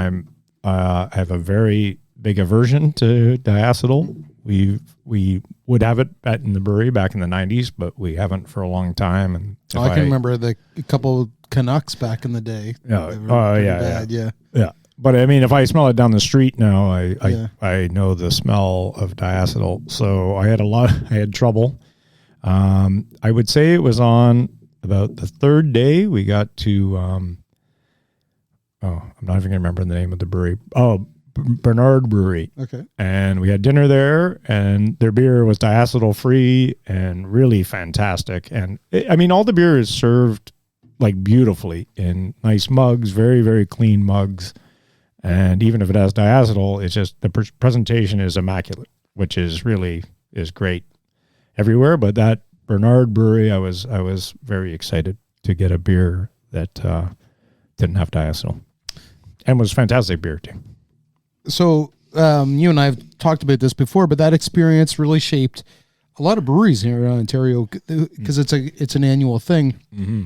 I have a very big aversion to diacetyl. We would have it in the brewery back in the 90s, but we haven't for a long time. And I can remember the couple Canucks back in the day. Yeah. But I mean, if I smell it down the street now, I know the smell of diacetyl. So I had trouble. I would say it was on about the third day we got to, I'm not even going to remember the name of the brewery. Oh, Bernard Brewery. Okay. And we had dinner there, and their beer was diacetyl free and really fantastic. And I mean, all the beer is served like beautifully in nice mugs, very, very clean mugs. And even if it has diacetyl, it's just the presentation is immaculate, which is great everywhere. But that Bernard Brewery, I was very excited to get a beer that didn't have diacetyl, and was fantastic beer too. So you and I have talked about this before, but that experience really shaped a lot of breweries here in Ontario, because it's an annual thing. Mm-hmm.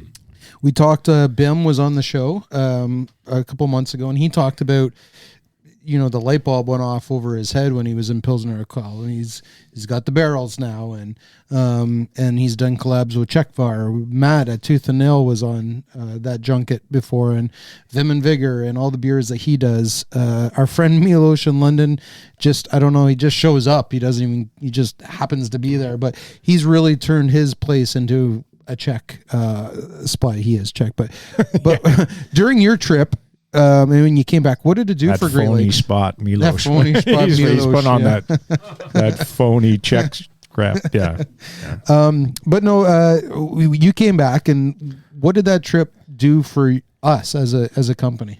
We talked. Bim was on the show a couple months ago, and he talked about, the light bulb went off over his head when he was in Pilsner Urquell, and he's got the barrels now, and he's done collabs with Czechvar. Matt at Tooth and Nail was on that junket before, and Vim and Vigor, and all the beers that he does. Our friend Milos in London, I don't know, he just shows up. He just happens to be there, but he's really turned his place into a Czech spot. He is Czech, but during your trip, and when you came back, what did it do that for Great Lakes? Spot, Milos. That phony spot, he's Milos. Put on that phony Czech crap. Yeah. But no, you came back, and what did that trip do for us as a company?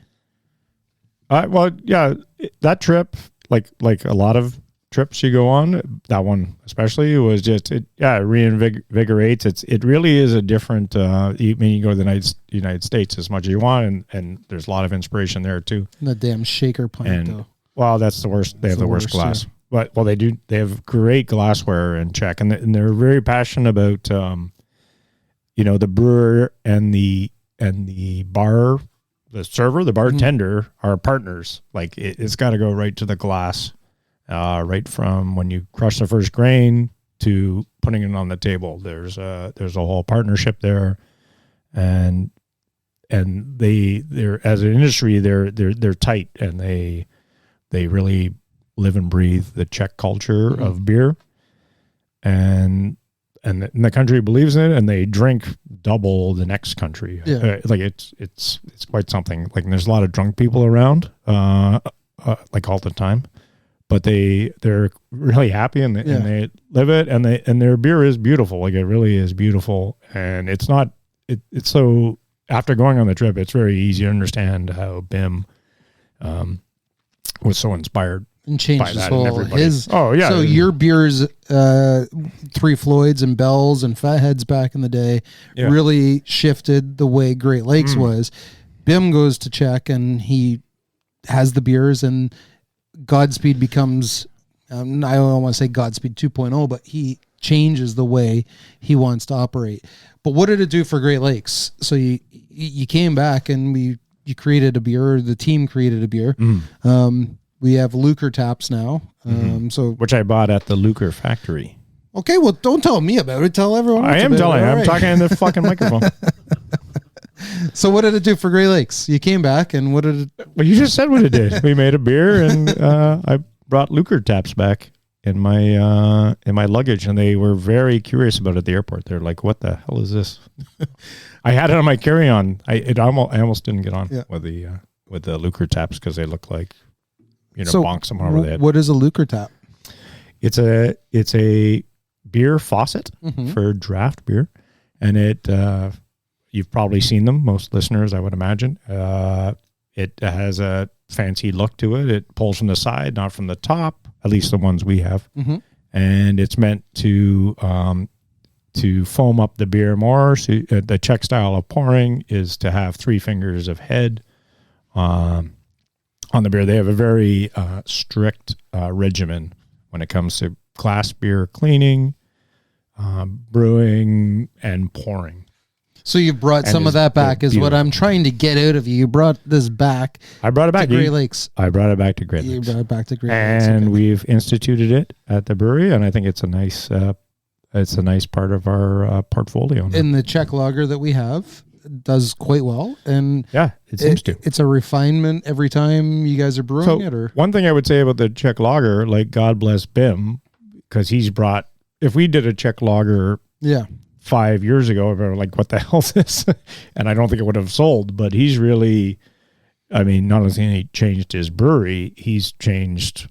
That trip, like a lot of trips you go on, that one especially was just it reinvigorates. It really is a different. You go to the United States as much as you want, and there's a lot of inspiration there too. The damn shaker pint, though. Well, that's the worst. They have the worst glass. Yeah. But they have great glassware in Czech, and they're very passionate about the brewer and the bar, the server, the bartender are partners. Like it's got to go right to the glass. Right from when you crush the first grain to putting it on the table, there's a whole partnership there, and they're as an industry they're tight, and they really live and breathe the Czech culture of beer, and the country believes in it, and they drink double the next country. Yeah. It's quite something. Like, there's a lot of drunk people around, like all the time. but they're really happy and they live it, and their beer is beautiful. Like, it really is beautiful, and it's not. It's so, after going on the trip, it's very easy to understand how BIM was so inspired and changed his whole So your beers, Three Floyds and Bells and Fatheads back in the day, really shifted the way Great Lakes was. BIM goes to Czech and he has the beers, and Godspeed becomes, I don't want to say Godspeed 2.0, but he changes the way he wants to operate. But what did it do for Great Lakes? So you came back and you created a beer, or the team created a beer. We have Lucre taps now. Which I bought at the Lucre factory. Okay, well, don't tell me about it. Tell everyone. I am telling you. I'm talking in the fucking microphone. So what did it do for Great Lakes? You came back, and what did it... Well, you just said what it did. We made a beer, and I brought Lucre taps back in my luggage, and they were very curious about it at the airport. They're like, "What the hell is this?" I had it on my carry-on. I almost didn't get on with the Lucre taps because they look like, bonk someone over the head. What is a Lucre tap? It's a beer faucet for draft beer, and it you've probably seen them, most listeners, I would imagine. It has a fancy look to it. It pulls from the side, not from the top. At least the ones we have, and it's meant to foam up the beer more. So the Czech style of pouring is to have 3 fingers of head on the beer. They have a very strict regimen when it comes to glass beer cleaning, brewing, and pouring. So you brought some of that back, is what I'm trying to get out of you. You brought this back. I brought it back to Great Lakes. I brought it back to Great Lakes. You brought it back to Great Lakes. And we've instituted it at the brewery, and I think it's a nice part of our portfolio. And the Czech lager that we have does quite well. And it seems to. It's a refinement every time you guys are brewing it. Or one thing I would say about the Czech lager, like, God bless BIM, because he's brought. If we did a Czech lager, 5 years ago, we were like, what the hell is this? And I don't think it would have sold, but he's really, I mean, not only has he changed his brewery, he's changed,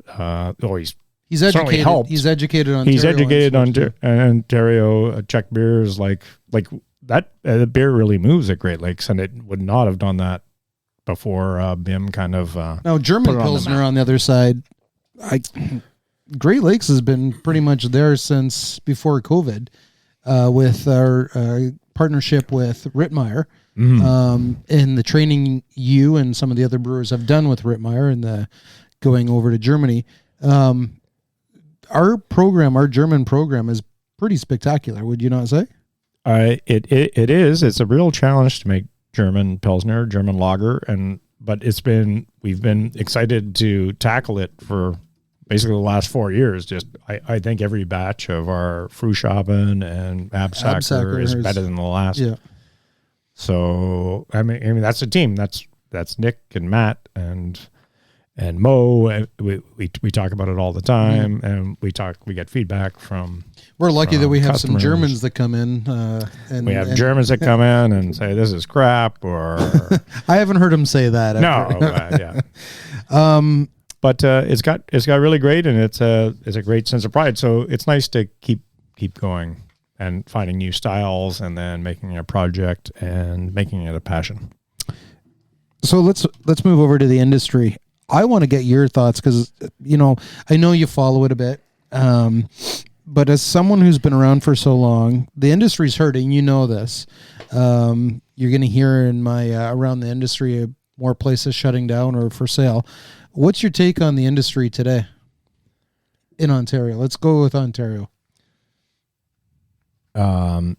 he's educated. Helped. He's educated on Ontario. Czech beers, like that. The beer really moves at Great Lakes, and it would not have done that before BIM kind of. Now, German Pilsner on the other side, Great Lakes has been pretty much there since before COVID. With our partnership with Rittmeyer, and the training you and some of the other brewers have done with Rittmeyer and the going over to Germany. Our German program is pretty spectacular. Would you not say? It is. It's a real challenge to make German Pilsner, German lager, but we've been excited to tackle it for basically the last 4 years. Just I think every batch of our Frühschaben and Absacker is better than the last. Yeah. So I mean that's a team. That's Nick and Matt and Mo. We talk about it all the time, and we get feedback from. We're lucky that we have customers. some Germans that come in. And we have Germans that come in and say this is crap, or I haven't heard them say that. No, but it's got really great, and it's a great sense of pride. So it's nice to keep going and finding new styles, and then making it a project and making it a passion. So let's move over to the industry. I want to get your thoughts because I know you follow it a bit, but as someone who's been around for so long, the industry's hurting. You know this. You're going to hear in my around the industry more places shutting down or for sale. What's your take on the industry today in Ontario? Let's go with Ontario. I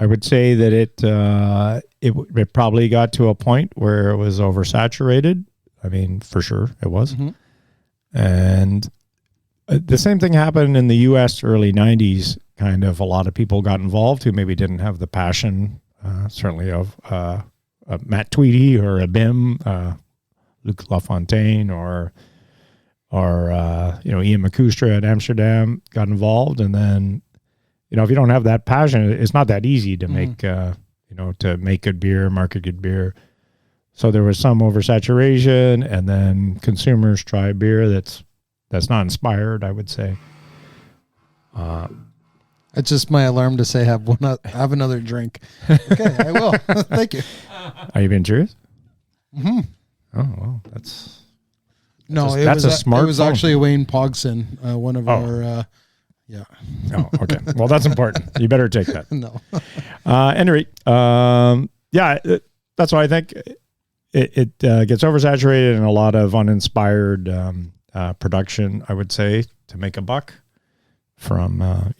would say that it probably got to a point where it was oversaturated. I mean, for sure it was. And the same thing happened in the U.S. early 90s. Kind of a lot of people got involved who maybe didn't have the passion, certainly of Matt Tweedy or a BIM, Luc Lafontaine or Ian McCustra at Amsterdam got involved. And then, if you don't have that passion, it's not that easy to make, to make good beer, market good beer. So there was some oversaturation, and then consumers try beer that's not inspired, I would say. It's just my alarm to say have another drink. Okay, I will. Thank you. Are you being serious? Mm-hmm. Oh, well, that's a smart. It was phone. actually Wayne Pogson, one of our. Yeah. Oh, okay. Well, that's important. You better take that. No. Any rate, that's why I think it gets oversaturated and a lot of uninspired production, I would say, to make a buck from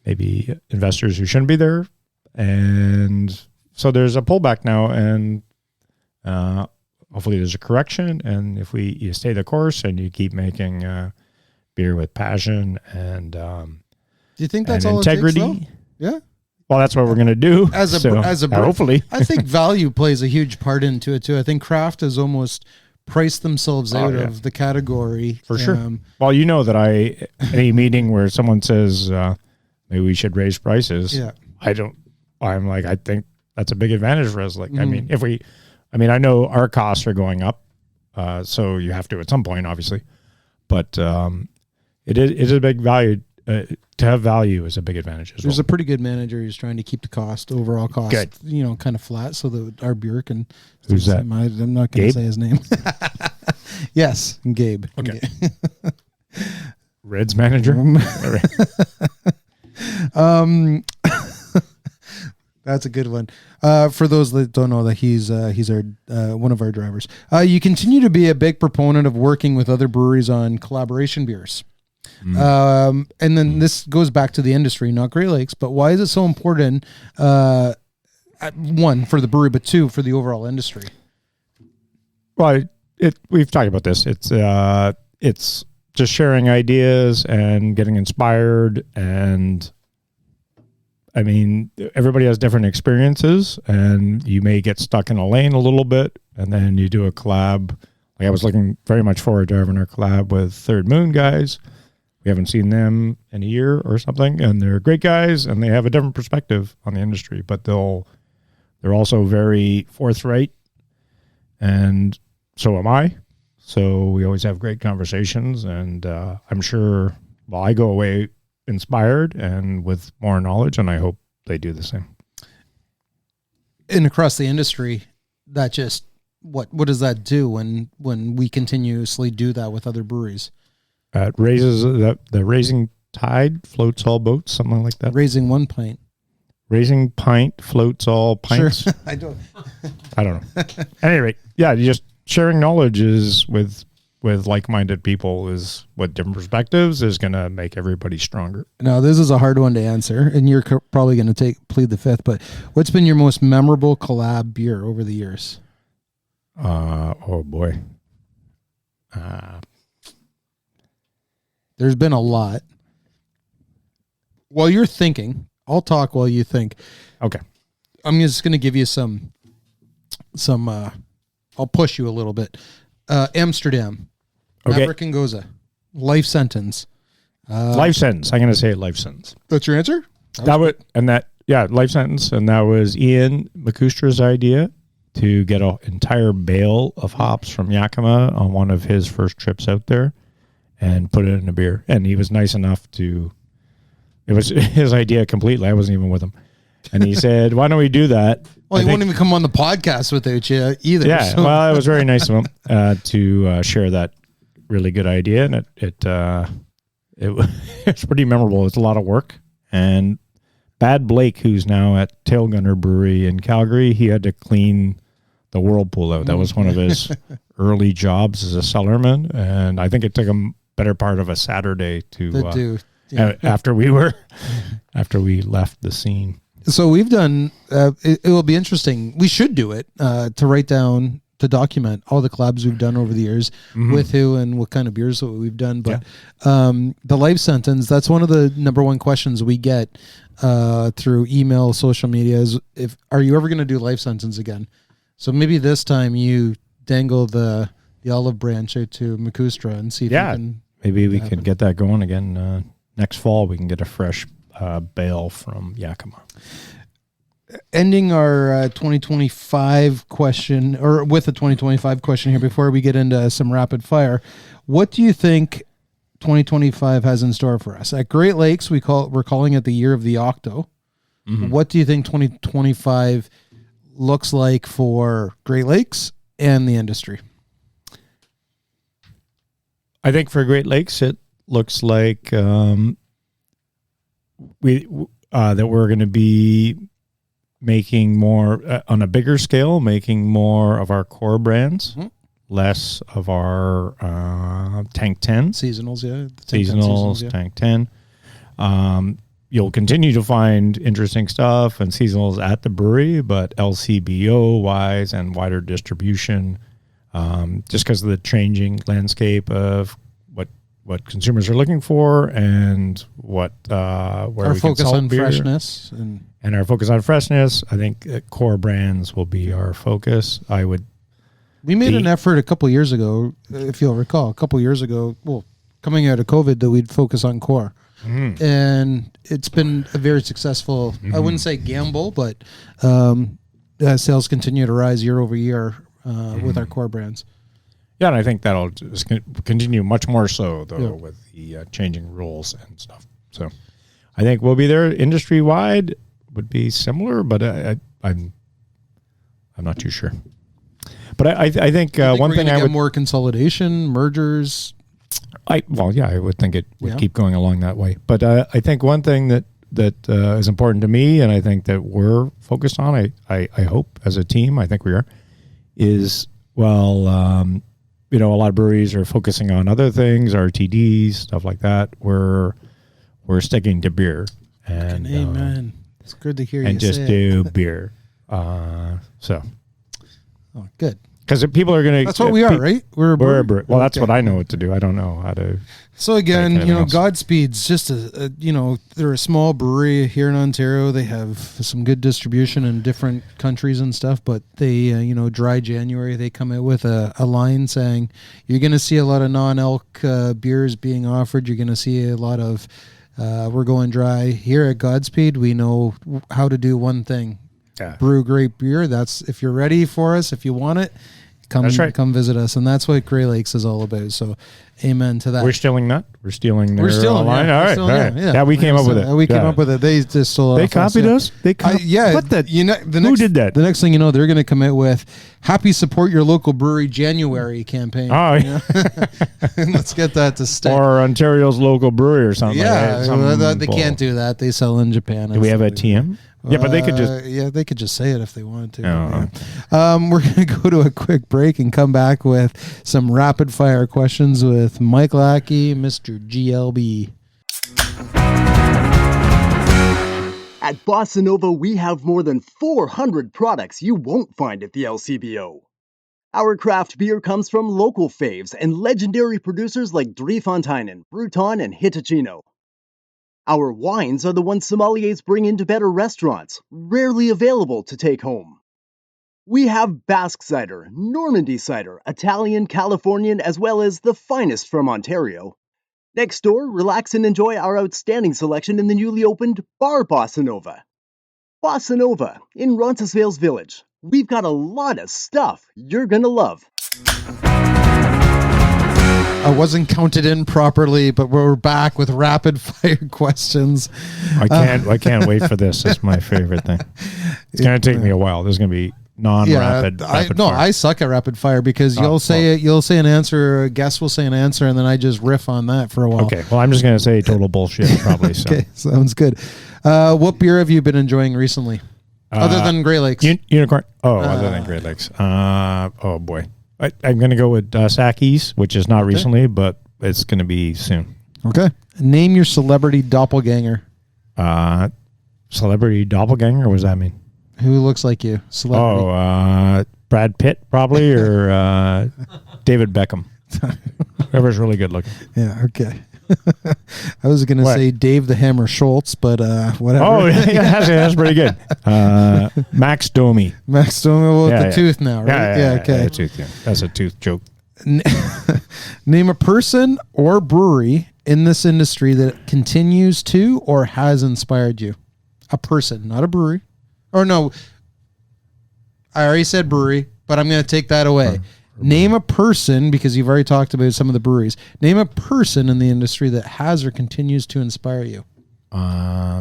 maybe investors who shouldn't be there, and so there's a pullback now, and hopefully there's a correction, and if you stay the course and you keep making beer with passion and do you think that's all integrity? It takes, though? Yeah. Well, that's what we're going to do. As a hopefully, I think value plays a huge part into it too. I think craft has almost priced themselves out of the category for sure. Well, you know that any meeting where someone says maybe we should raise prices, I'm like, I think that's a big advantage for us. Like, I mean, I know our costs are going up, so you have to at some point, obviously, but it is a big value. To have value is a big advantage as well. There's a pretty good manager who's trying to keep the overall cost, kind of flat, so that our beer can. Who's that? I'm not going to say his name. Yes, Gabe. Okay. Red's manager. That's a good one. For those that don't know, that he's our one of our drivers. You continue to be a big proponent of working with other breweries on collaboration beers. And then this goes back to the industry, not Great Lakes, but why is it so important? One, for the brewery, but two, for the overall industry. Well, we've talked about this. It's just sharing ideas and getting inspired, and I mean, everybody has different experiences, and you may get stuck in a lane a little bit, and then you do a collab. Like I was looking very much forward to having a collab with Third Moon guys. We haven't seen them in a year or something, and they're great guys, and they have a different perspective on the industry, but they're also very forthright, and so am I. So we always have great conversations, and I'm sure, I go away inspired and with more knowledge, and I hope they do the same. And across the industry, that just, what does that do when we continuously do that with other breweries? It raises the raising tide floats all boats, something like that. Raising one pint. Raising pint floats all pints. Sure. I don't know. At any rate, just sharing knowledge is with like-minded people is with different perspectives is going to make everybody stronger. Now, this is a hard one to answer, and you're probably going to plead the fifth, but what's been your most memorable collab beer over the years? Oh boy. There's been a lot. While you're thinking, I'll talk while you think. Okay. I'm just going to give you some I'll push you a little bit. Amsterdam. Okay. Maverick and Goza. Life Sentence. Life Sentence. I'm going to say Life Sentence. That's your answer? Life Sentence. And that was Ian McCustra's idea to get an entire bale of hops from Yakima on one of his first trips out there and put it in a beer. And he was nice enough it was his idea completely. I wasn't even with him. And he said, why don't we do that? Well, he won't even come on the podcast without you either. Yeah, so. Well, it was very nice of him to share that really good idea. And it's pretty memorable. It's a lot of work. And Bad Blake, who's now at Tailgunner Brewery in Calgary, he had to clean the whirlpool out. That was one of his early jobs as a cellarman. And I think it took him better part of a Saturday after we left the scene. So we've done, it will be interesting. We should do it to write down, to document all the collabs we've done over the years with who and what kind of beers that we've done. But the Life Sentence, that's one of the number one questions we get through email, social media is, are you ever going to do Life Sentence again? So maybe this time you dangle the olive branch out to McCustra and see if you can. Maybe we can get that going again next fall. We can get a fresh bale from Yakima. ending our 2025 question, or with a 2025 question here before we get into some rapid fire. What do you think 2025 has in store for us? At Great Lakes, we're calling it the year of the Octo. Mm-hmm. What do you think 2025 looks like for Great Lakes and the industry? I think for Great Lakes, it looks like that we're going to be making more on a bigger scale, making more of our core brands, less of our Tank 10. Seasonals, yeah. Seasonals, Tank 10. You'll continue to find interesting stuff and seasonals at the brewery, but LCBO-wise and wider distribution, just because of the changing landscape of what consumers are looking for and what where our we focus can on beer. freshness And our focus on freshness. I think core brands will be our focus. We made an effort a couple years ago, if you'll recall, coming out of COVID, that we'd focus on core. Mm-hmm. And it's been a very successful, I wouldn't say gamble, but sales continue to rise year over year with our core brands. Yeah, and I think that'll just continue much more so, though, with the changing rules and stuff. So I think we'll be there. Industry-wide would be similar, but I'm not too sure. But I think one thing I would... more consolidation, mergers... I would think it would keep going along that way. But I think one thing that is important to me, and I think that we're focused on, I hope as a team, I think we are, is, a lot of breweries are focusing on other things, RTDs, stuff like that. We're sticking to beer. And amen. It's good to hear you and say just do beer. So. Oh, good. Because people are going to... That's what we are, right? We're a brewery. Well, that's what I know what to do. I don't know how to... So again, Godspeed's just they're a small brewery here in Ontario. They have some good distribution in different countries and stuff, but they, dry January, they come out with a line saying, you're going to see a lot of non-elk beers being offered. You're going to see a lot of, we're going dry. Here at Godspeed, we know how to do one thing. Yeah. Brew great beer. That's, if you're ready for us, if you want it, come visit us. And that's what Great Lakes is all about. So amen to that. We're stealing that. We're stealing their line. Yeah. All right. Yeah, we came up with it. We came up with it. They just stole it. They copied us? Who did that? The next thing you know, they're going to come out with Happy Support Your Local Brewery January campaign. Oh, yeah. Let's get that to stick. Or Ontario's local brewery or something. Yeah, they can't do that. They sell in Japan. Do we have a TM? Yeah, but they could just... they could just say it if they wanted to. We're going to go to a quick break and come back with some rapid-fire questions with Mike Lackey, Mr. GLB. At Bossa Nova, we have more than 400 products you won't find at the LCBO. Our craft beer comes from local faves and legendary producers like Driefonteinen, Bruton, and Hitachino. Our wines are the ones sommeliers bring into better restaurants, rarely available to take home. We have Basque cider, Normandy cider, Italian, Californian, as well as the finest from Ontario. Next door, relax and enjoy our outstanding selection in the newly opened Bar Bossa Nova. Bossa Nova, in Roncesvalles Village. We've got a lot of stuff you're gonna love. I wasn't counted in properly, but we're back with rapid fire questions. I can't wait for this. It's my favorite thing. It's going to take me a while. There's going to be non-rapid. Fire. I suck at rapid fire because you'll say an answer, a guest will say an answer, and then I just riff on that for a while. Okay. Well, I'm just going to say total bullshit probably. So. Okay, sounds good. What beer have you been enjoying recently, other than Great Lakes? Unicorn. Other than Great Lakes. Oh boy. I'm going to go with Saki's, which is not recently, but it's going to be soon. Okay. Name your celebrity doppelganger. Celebrity doppelganger? What does that mean? Who looks like you? Celebrity. Brad Pitt, probably, or David Beckham. Whoever's really good looking. Yeah, okay. I was going to say Dave the Hammer Schultz, but whatever. Oh, yeah, that's pretty good. Max Domi. Max Domi with the tooth now, right? Yeah, okay. Tooth, yeah. That's a tooth joke. Name a person or brewery in this industry that continues to or has inspired you. A person, not a brewery. Or no, I already said brewery, but I'm going to take that away. Name a person, because you've already talked about some of the breweries. Name a person in the industry that has or continues to inspire you.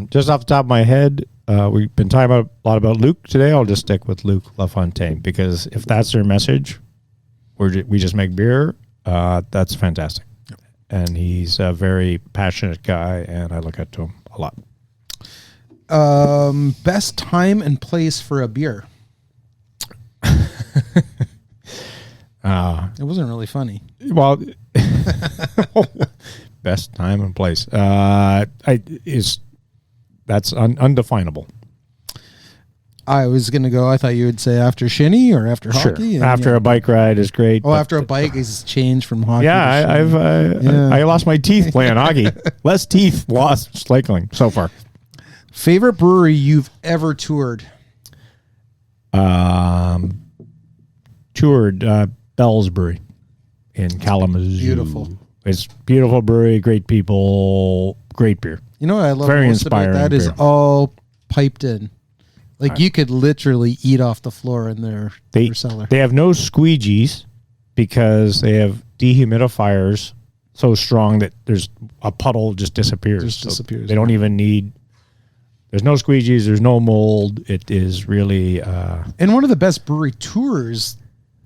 Just off the top of my head, we've been talking a lot about Luke today. I'll just stick with Luke LaFontaine, because if that's their message, we just make beer, that's fantastic. Yep. And he's a very passionate guy, and I look up to him a lot. Best time and place for a beer. It wasn't really funny. Well, best time and place. That's undefinable. I was going to go, I thought you would say after shinny or after hockey. Sure. After a bike ride is great. Oh, after a bike is changed from hockey. Yeah, I lost my teeth playing hockey. Less teeth lost cycling so far. Favorite brewery you've ever toured? Toured Bell's Brewery in Kalamazoo. Beautiful. It's beautiful brewery, great people, great beer. You know what I love Very most about inspiring that is beer. all piped in. Like you could literally eat off the floor in their cellar. They have no squeegees because they have dehumidifiers so strong that there's a puddle just disappears. They don't even need. There's no squeegees. There's no mold. It is really and one of the best brewery tours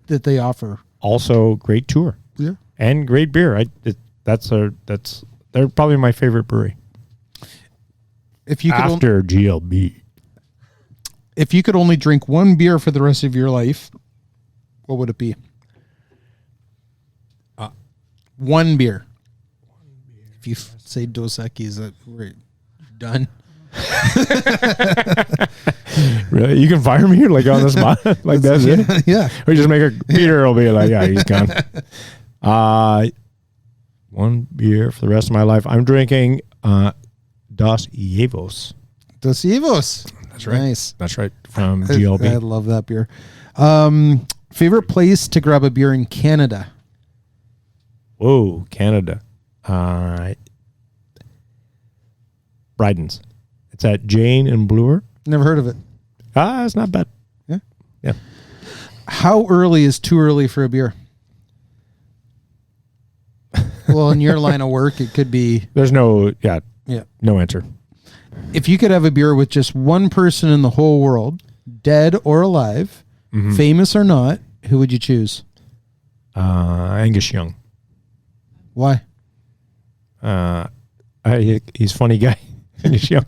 that they offer. Also, great tour. Yeah, and great beer. They're probably my favorite brewery. If you could after GLB. If you could only drink one beer for the rest of your life, what would it be? One beer. If you say Dos Equis, we're done. Really? You can fire me like on the spot? Like that's it? Yeah. Or just make a Peter will be like, yeah, he's gone. One beer for the rest of my life. I'm drinking Dos Evos. Dos Evos. That's right. Nice. That's right. From GLB. I love that beer. Favorite place to grab a beer in Canada? Whoa, Canada. Bryden's. It's at Jane and Bloor. Never heard of it. It's not bad. Yeah. Yeah. How early is too early for a beer? Well, in your line of work, it could be. There's no answer. If you could have a beer with just one person in the whole world, dead or alive, famous or not, who would you choose? Angus Young. Why? He's a funny guy. Angus Young.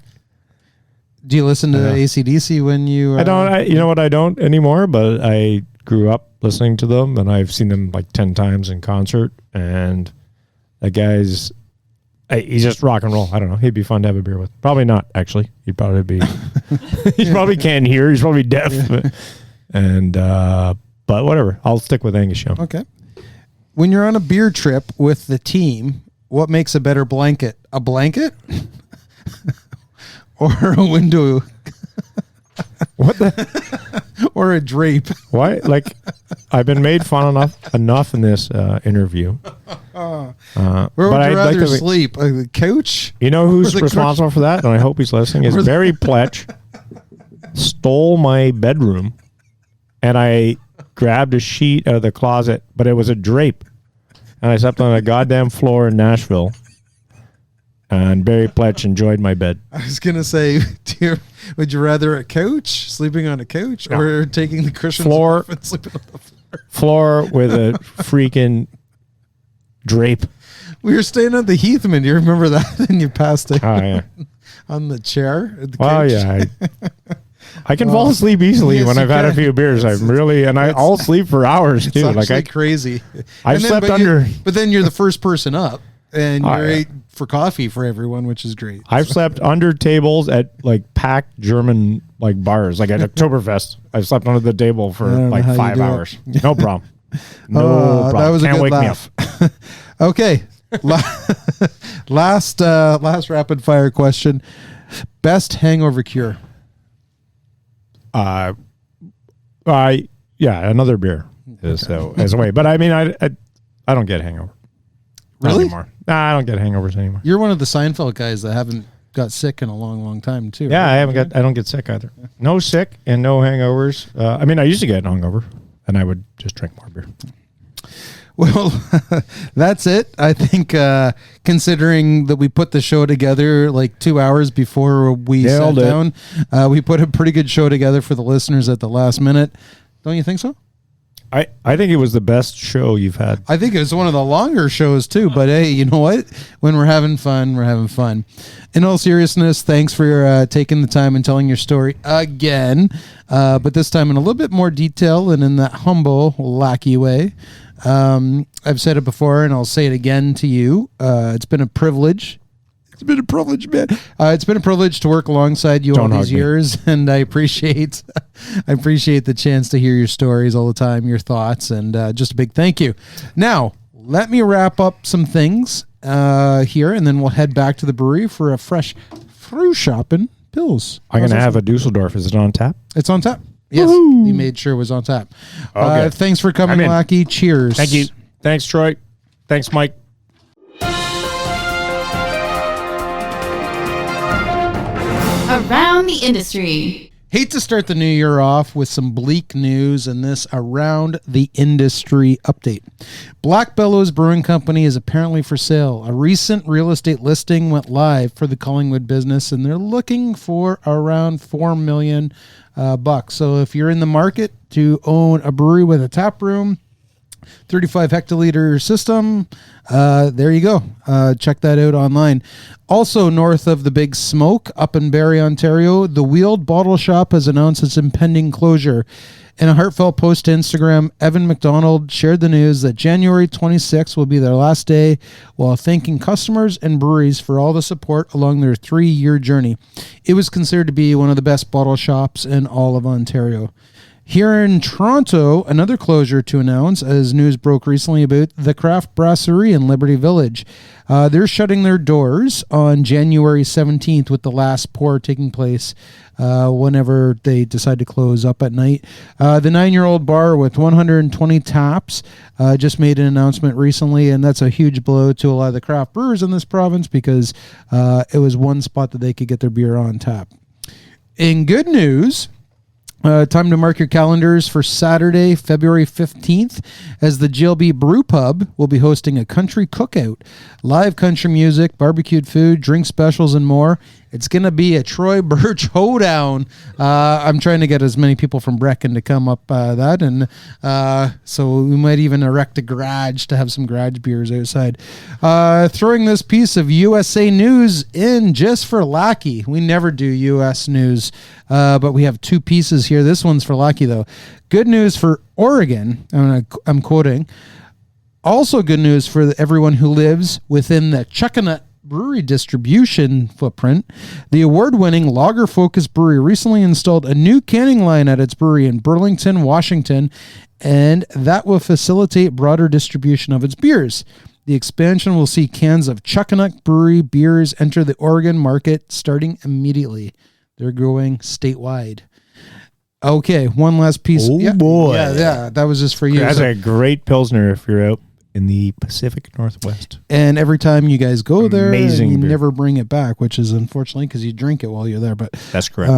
Do you listen to AC/DC when you... I don't. You know what? I don't anymore, but I grew up listening to them, and I've seen them like 10 times in concert, and that guy's... He's just rock and roll. I don't know. He'd be fun to have a beer with. Probably not, actually. He'd probably be... He probably can't hear. He's probably deaf. But whatever. I'll stick with Angus Young. Okay. When you're on a beer trip with the team, what makes a better blanket? A blanket? Or a window? What the? Or a drape? Why? Like, I've been made fun enough in this interview. Where would you rather sleep? A couch? You know who's responsible for that? And I hope he's listening. Is Barry Pletch stole my bedroom, and I grabbed a sheet out of the closet, but it was a drape, and I slept on a goddamn floor in Nashville. And Barry Pletch enjoyed my bed. I was going to say, would you rather a couch, sleeping on a couch, or taking the cushions off and sleeping on the floor? Floor with a freaking drape. We were staying at the Heathman. Do you remember that? And you passed it on the chair at the couch. Yeah. I can fall asleep easily when I've had a few beers. I'll sleep for hours too. It's actually crazy. I've slept under. But then you're the first person up. And you're ate for coffee for everyone, which is great. I've slept under tables at like packed German like bars, like at Oktoberfest. I've slept under the table for like 5 hours. No problem. No problem. That was Can't a good wake laugh. me up. Okay. Last rapid fire question. Best hangover cure? Another beer is as a way. But I mean, I don't get hangover. Really? Anymore. Nah, I don't get hangovers anymore. You're one of the Seinfeld guys that haven't got sick in a long, long time too. Yeah, right? I don't get sick either. No sick and no hangovers. I mean, I used to get hungover, and I would just drink more beer. Well, that's it. I think considering that we put the show together like 2 hours before we sat down, we put a pretty good show together for the listeners at the last minute. Don't you think so? I think it was the best show you've had. I think it was one of the longer shows too, but hey, you know what? When we're having fun, we're having fun. In all seriousness, thanks for taking the time and telling your story again, but this time in a little bit more detail and in that humble, Lackey way. I've said it before and I'll say it again to you. It's been a privilege. It's been a privilege, man. It's been a privilege to work alongside you all these years, and I appreciate the chance to hear your stories all the time, your thoughts, and just a big thank you. Now, let me wrap up some things here, and then we'll head back to the brewery for a fresh brew shopping pills. I'm going to have a Dusseldorf. Is it on tap? It's on tap. Yes, Woo-hoo. we made sure it was on tap. Okay. Thanks for coming, Lackey. Cheers. Thank you. Thanks, Troy. Thanks, Mike. Around the industry. Hate to start the new year off with some bleak news and this around the industry update. Black Bellows Brewing Company is apparently for sale. A recent real estate listing went live for the Collingwood business, and they're looking for around $4 million bucks. So if you're in the market to own a brewery with a tap room, 35 hectoliter system, there you go. Check that out online. Also north of the Big Smoke, up in Barrie, Ontario, the Wheeled Bottle Shop has announced its impending closure. In a heartfelt post to Instagram, Evan McDonald shared the news that January 26th will be their last day, while thanking customers and breweries for all the support along their 3-year journey. It was considered to be one of the best bottle shops in all of Ontario. Here in Toronto, another closure to announce, as news broke recently about the Craft Brasserie in Liberty Village. They're shutting their doors on January 17th, with the last pour taking place whenever they decide to close up at night. The 9-year-old bar with 120 taps just made an announcement recently, and that's a huge blow to a lot of the craft brewers in this province, because it was one spot that they could get their beer on tap. In good news, time to mark your calendars for Saturday, February 15th, as the GLB Brew Pub will be hosting a country cookout. Live country music, barbecued food, drink specials, and more. It's going to be a Troy Birch hoedown. I'm trying to get as many people from Brecken to come up that, and so we might even erect a garage to have some garage beers outside. Throwing this piece of USA news in just for Lackey. We never do US news, but we have 2 pieces here. This one's for Lackey, though. Good news for Oregon. I'm quoting. Also good news for everyone who lives within the Chuckanut brewery distribution footprint. The award-winning lager-focused brewery recently installed a new canning line at its brewery in Burlington, Washington, and that will facilitate broader distribution of its beers. The expansion will see cans of Chuckanut Brewery beers enter the Oregon market starting immediately. They're going statewide. Okay, one last piece. Oh, boy. Yeah, that was just for you. That's So- a great Pilsner if you're out in the Pacific Northwest. And every time you guys go there, Amazing you beer. never bring it back, which is unfortunately because you drink it while you're there. But That's correct.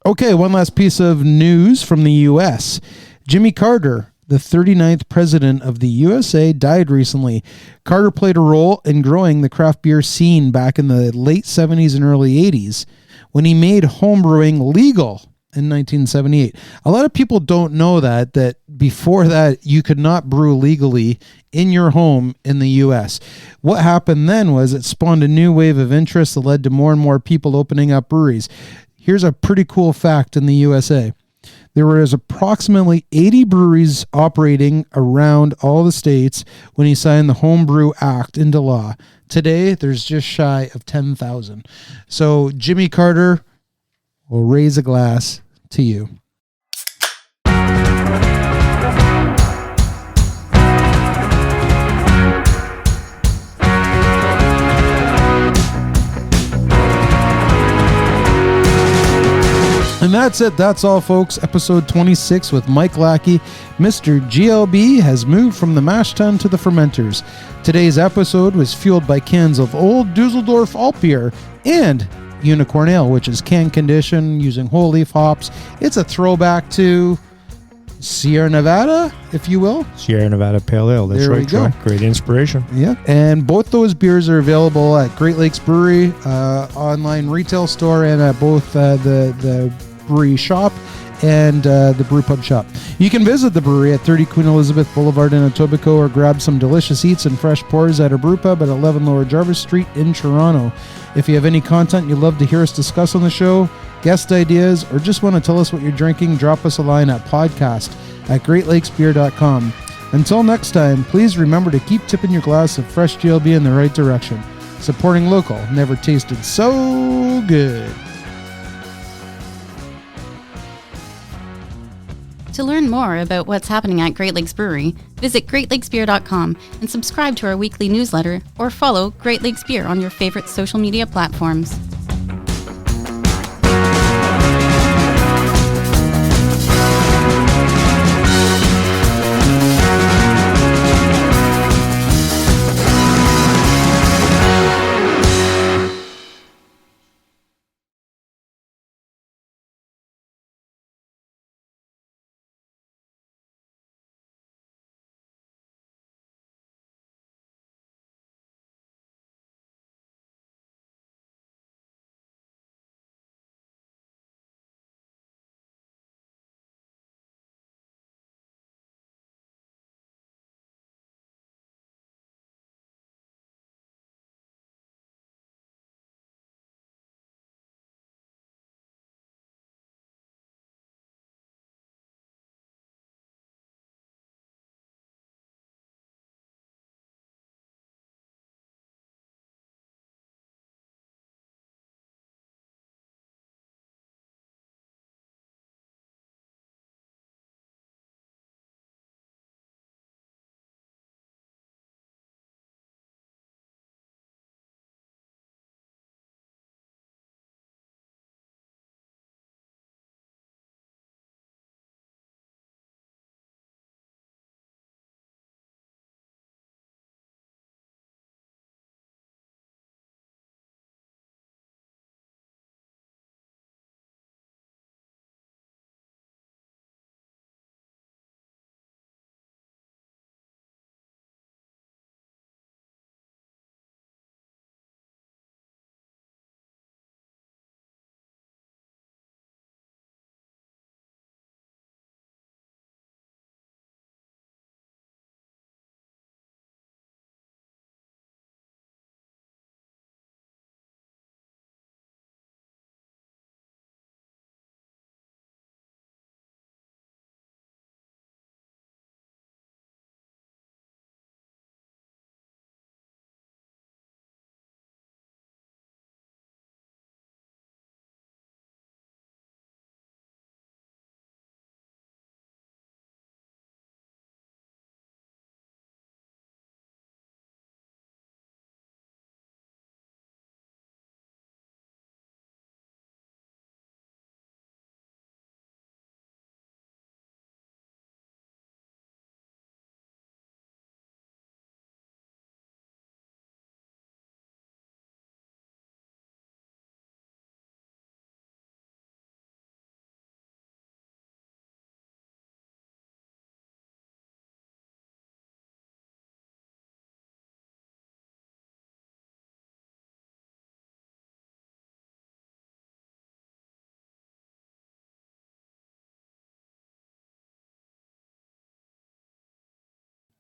okay, one last piece of news from the U.S. Jimmy Carter, the 39th president of the USA, died recently. Carter played a role in growing the craft beer scene back in the late 70s and early 80s when he made homebrewing legal in 1978. A lot of people don't know that before that you could not brew legally in your home in the U.S. What happened then was it spawned a new wave of interest that led to more and more people opening up breweries. Here's a pretty cool fact in the USA. There was approximately 80 breweries operating around all the states when he signed the Homebrew Act into law. Today, there's just shy of 10,000. So Jimmy Carter, we'll raise a glass to you. And that's it. That's all, folks. Episode 26 with Mike Lackey. Mr. GLB has moved from the mash tun to the fermenters. Today's episode was fueled by cans of Old Dusseldorf Alt Beer and Unicorn Ale, which is can condition using whole leaf hops. It's a throwback to Sierra Nevada, if you will. Sierra Nevada Pale Ale. That's There we right, go. John. Great inspiration. Yeah, and both those beers are available at Great Lakes Brewery online retail store and at both the brewery shop and the brew pub shop. You can visit the brewery at 30 Queen Elizabeth Boulevard in Etobicoke or grab some delicious eats and fresh pours at our brew pub at 11 Lower Jarvis Street in Toronto. If you have any content you'd love to hear us discuss on the show, guest ideas, or just want to tell us what you're drinking, drop us a line at podcast@greatlakesbeer.com. Until next time, please remember to keep tipping your glass of fresh GLB in the right direction. Supporting local never tasted so good. To learn more about what's happening at Great Lakes Brewery, visit greatlakesbeer.com and subscribe to our weekly newsletter or follow Great Lakes Beer on your favorite social media platforms.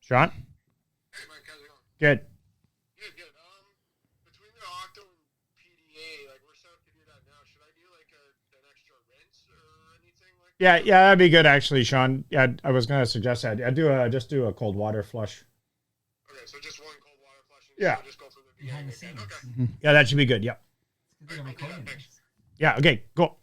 Sean? Hey, Mike, how's it going? Good. Good. Between the Octo and PDA, like, we're set up to do that now. Should I do, like, an extra rinse or anything like that? Yeah, that'd be good, actually, Sean. Yeah, I was going to suggest that. Just do a cold water flush. Okay, so just one cold water flush and Yeah. just go from the beginning again. Okay. Yeah, that should be good. Yeah. All right, cool. Yeah, thanks. Yeah, okay, cool.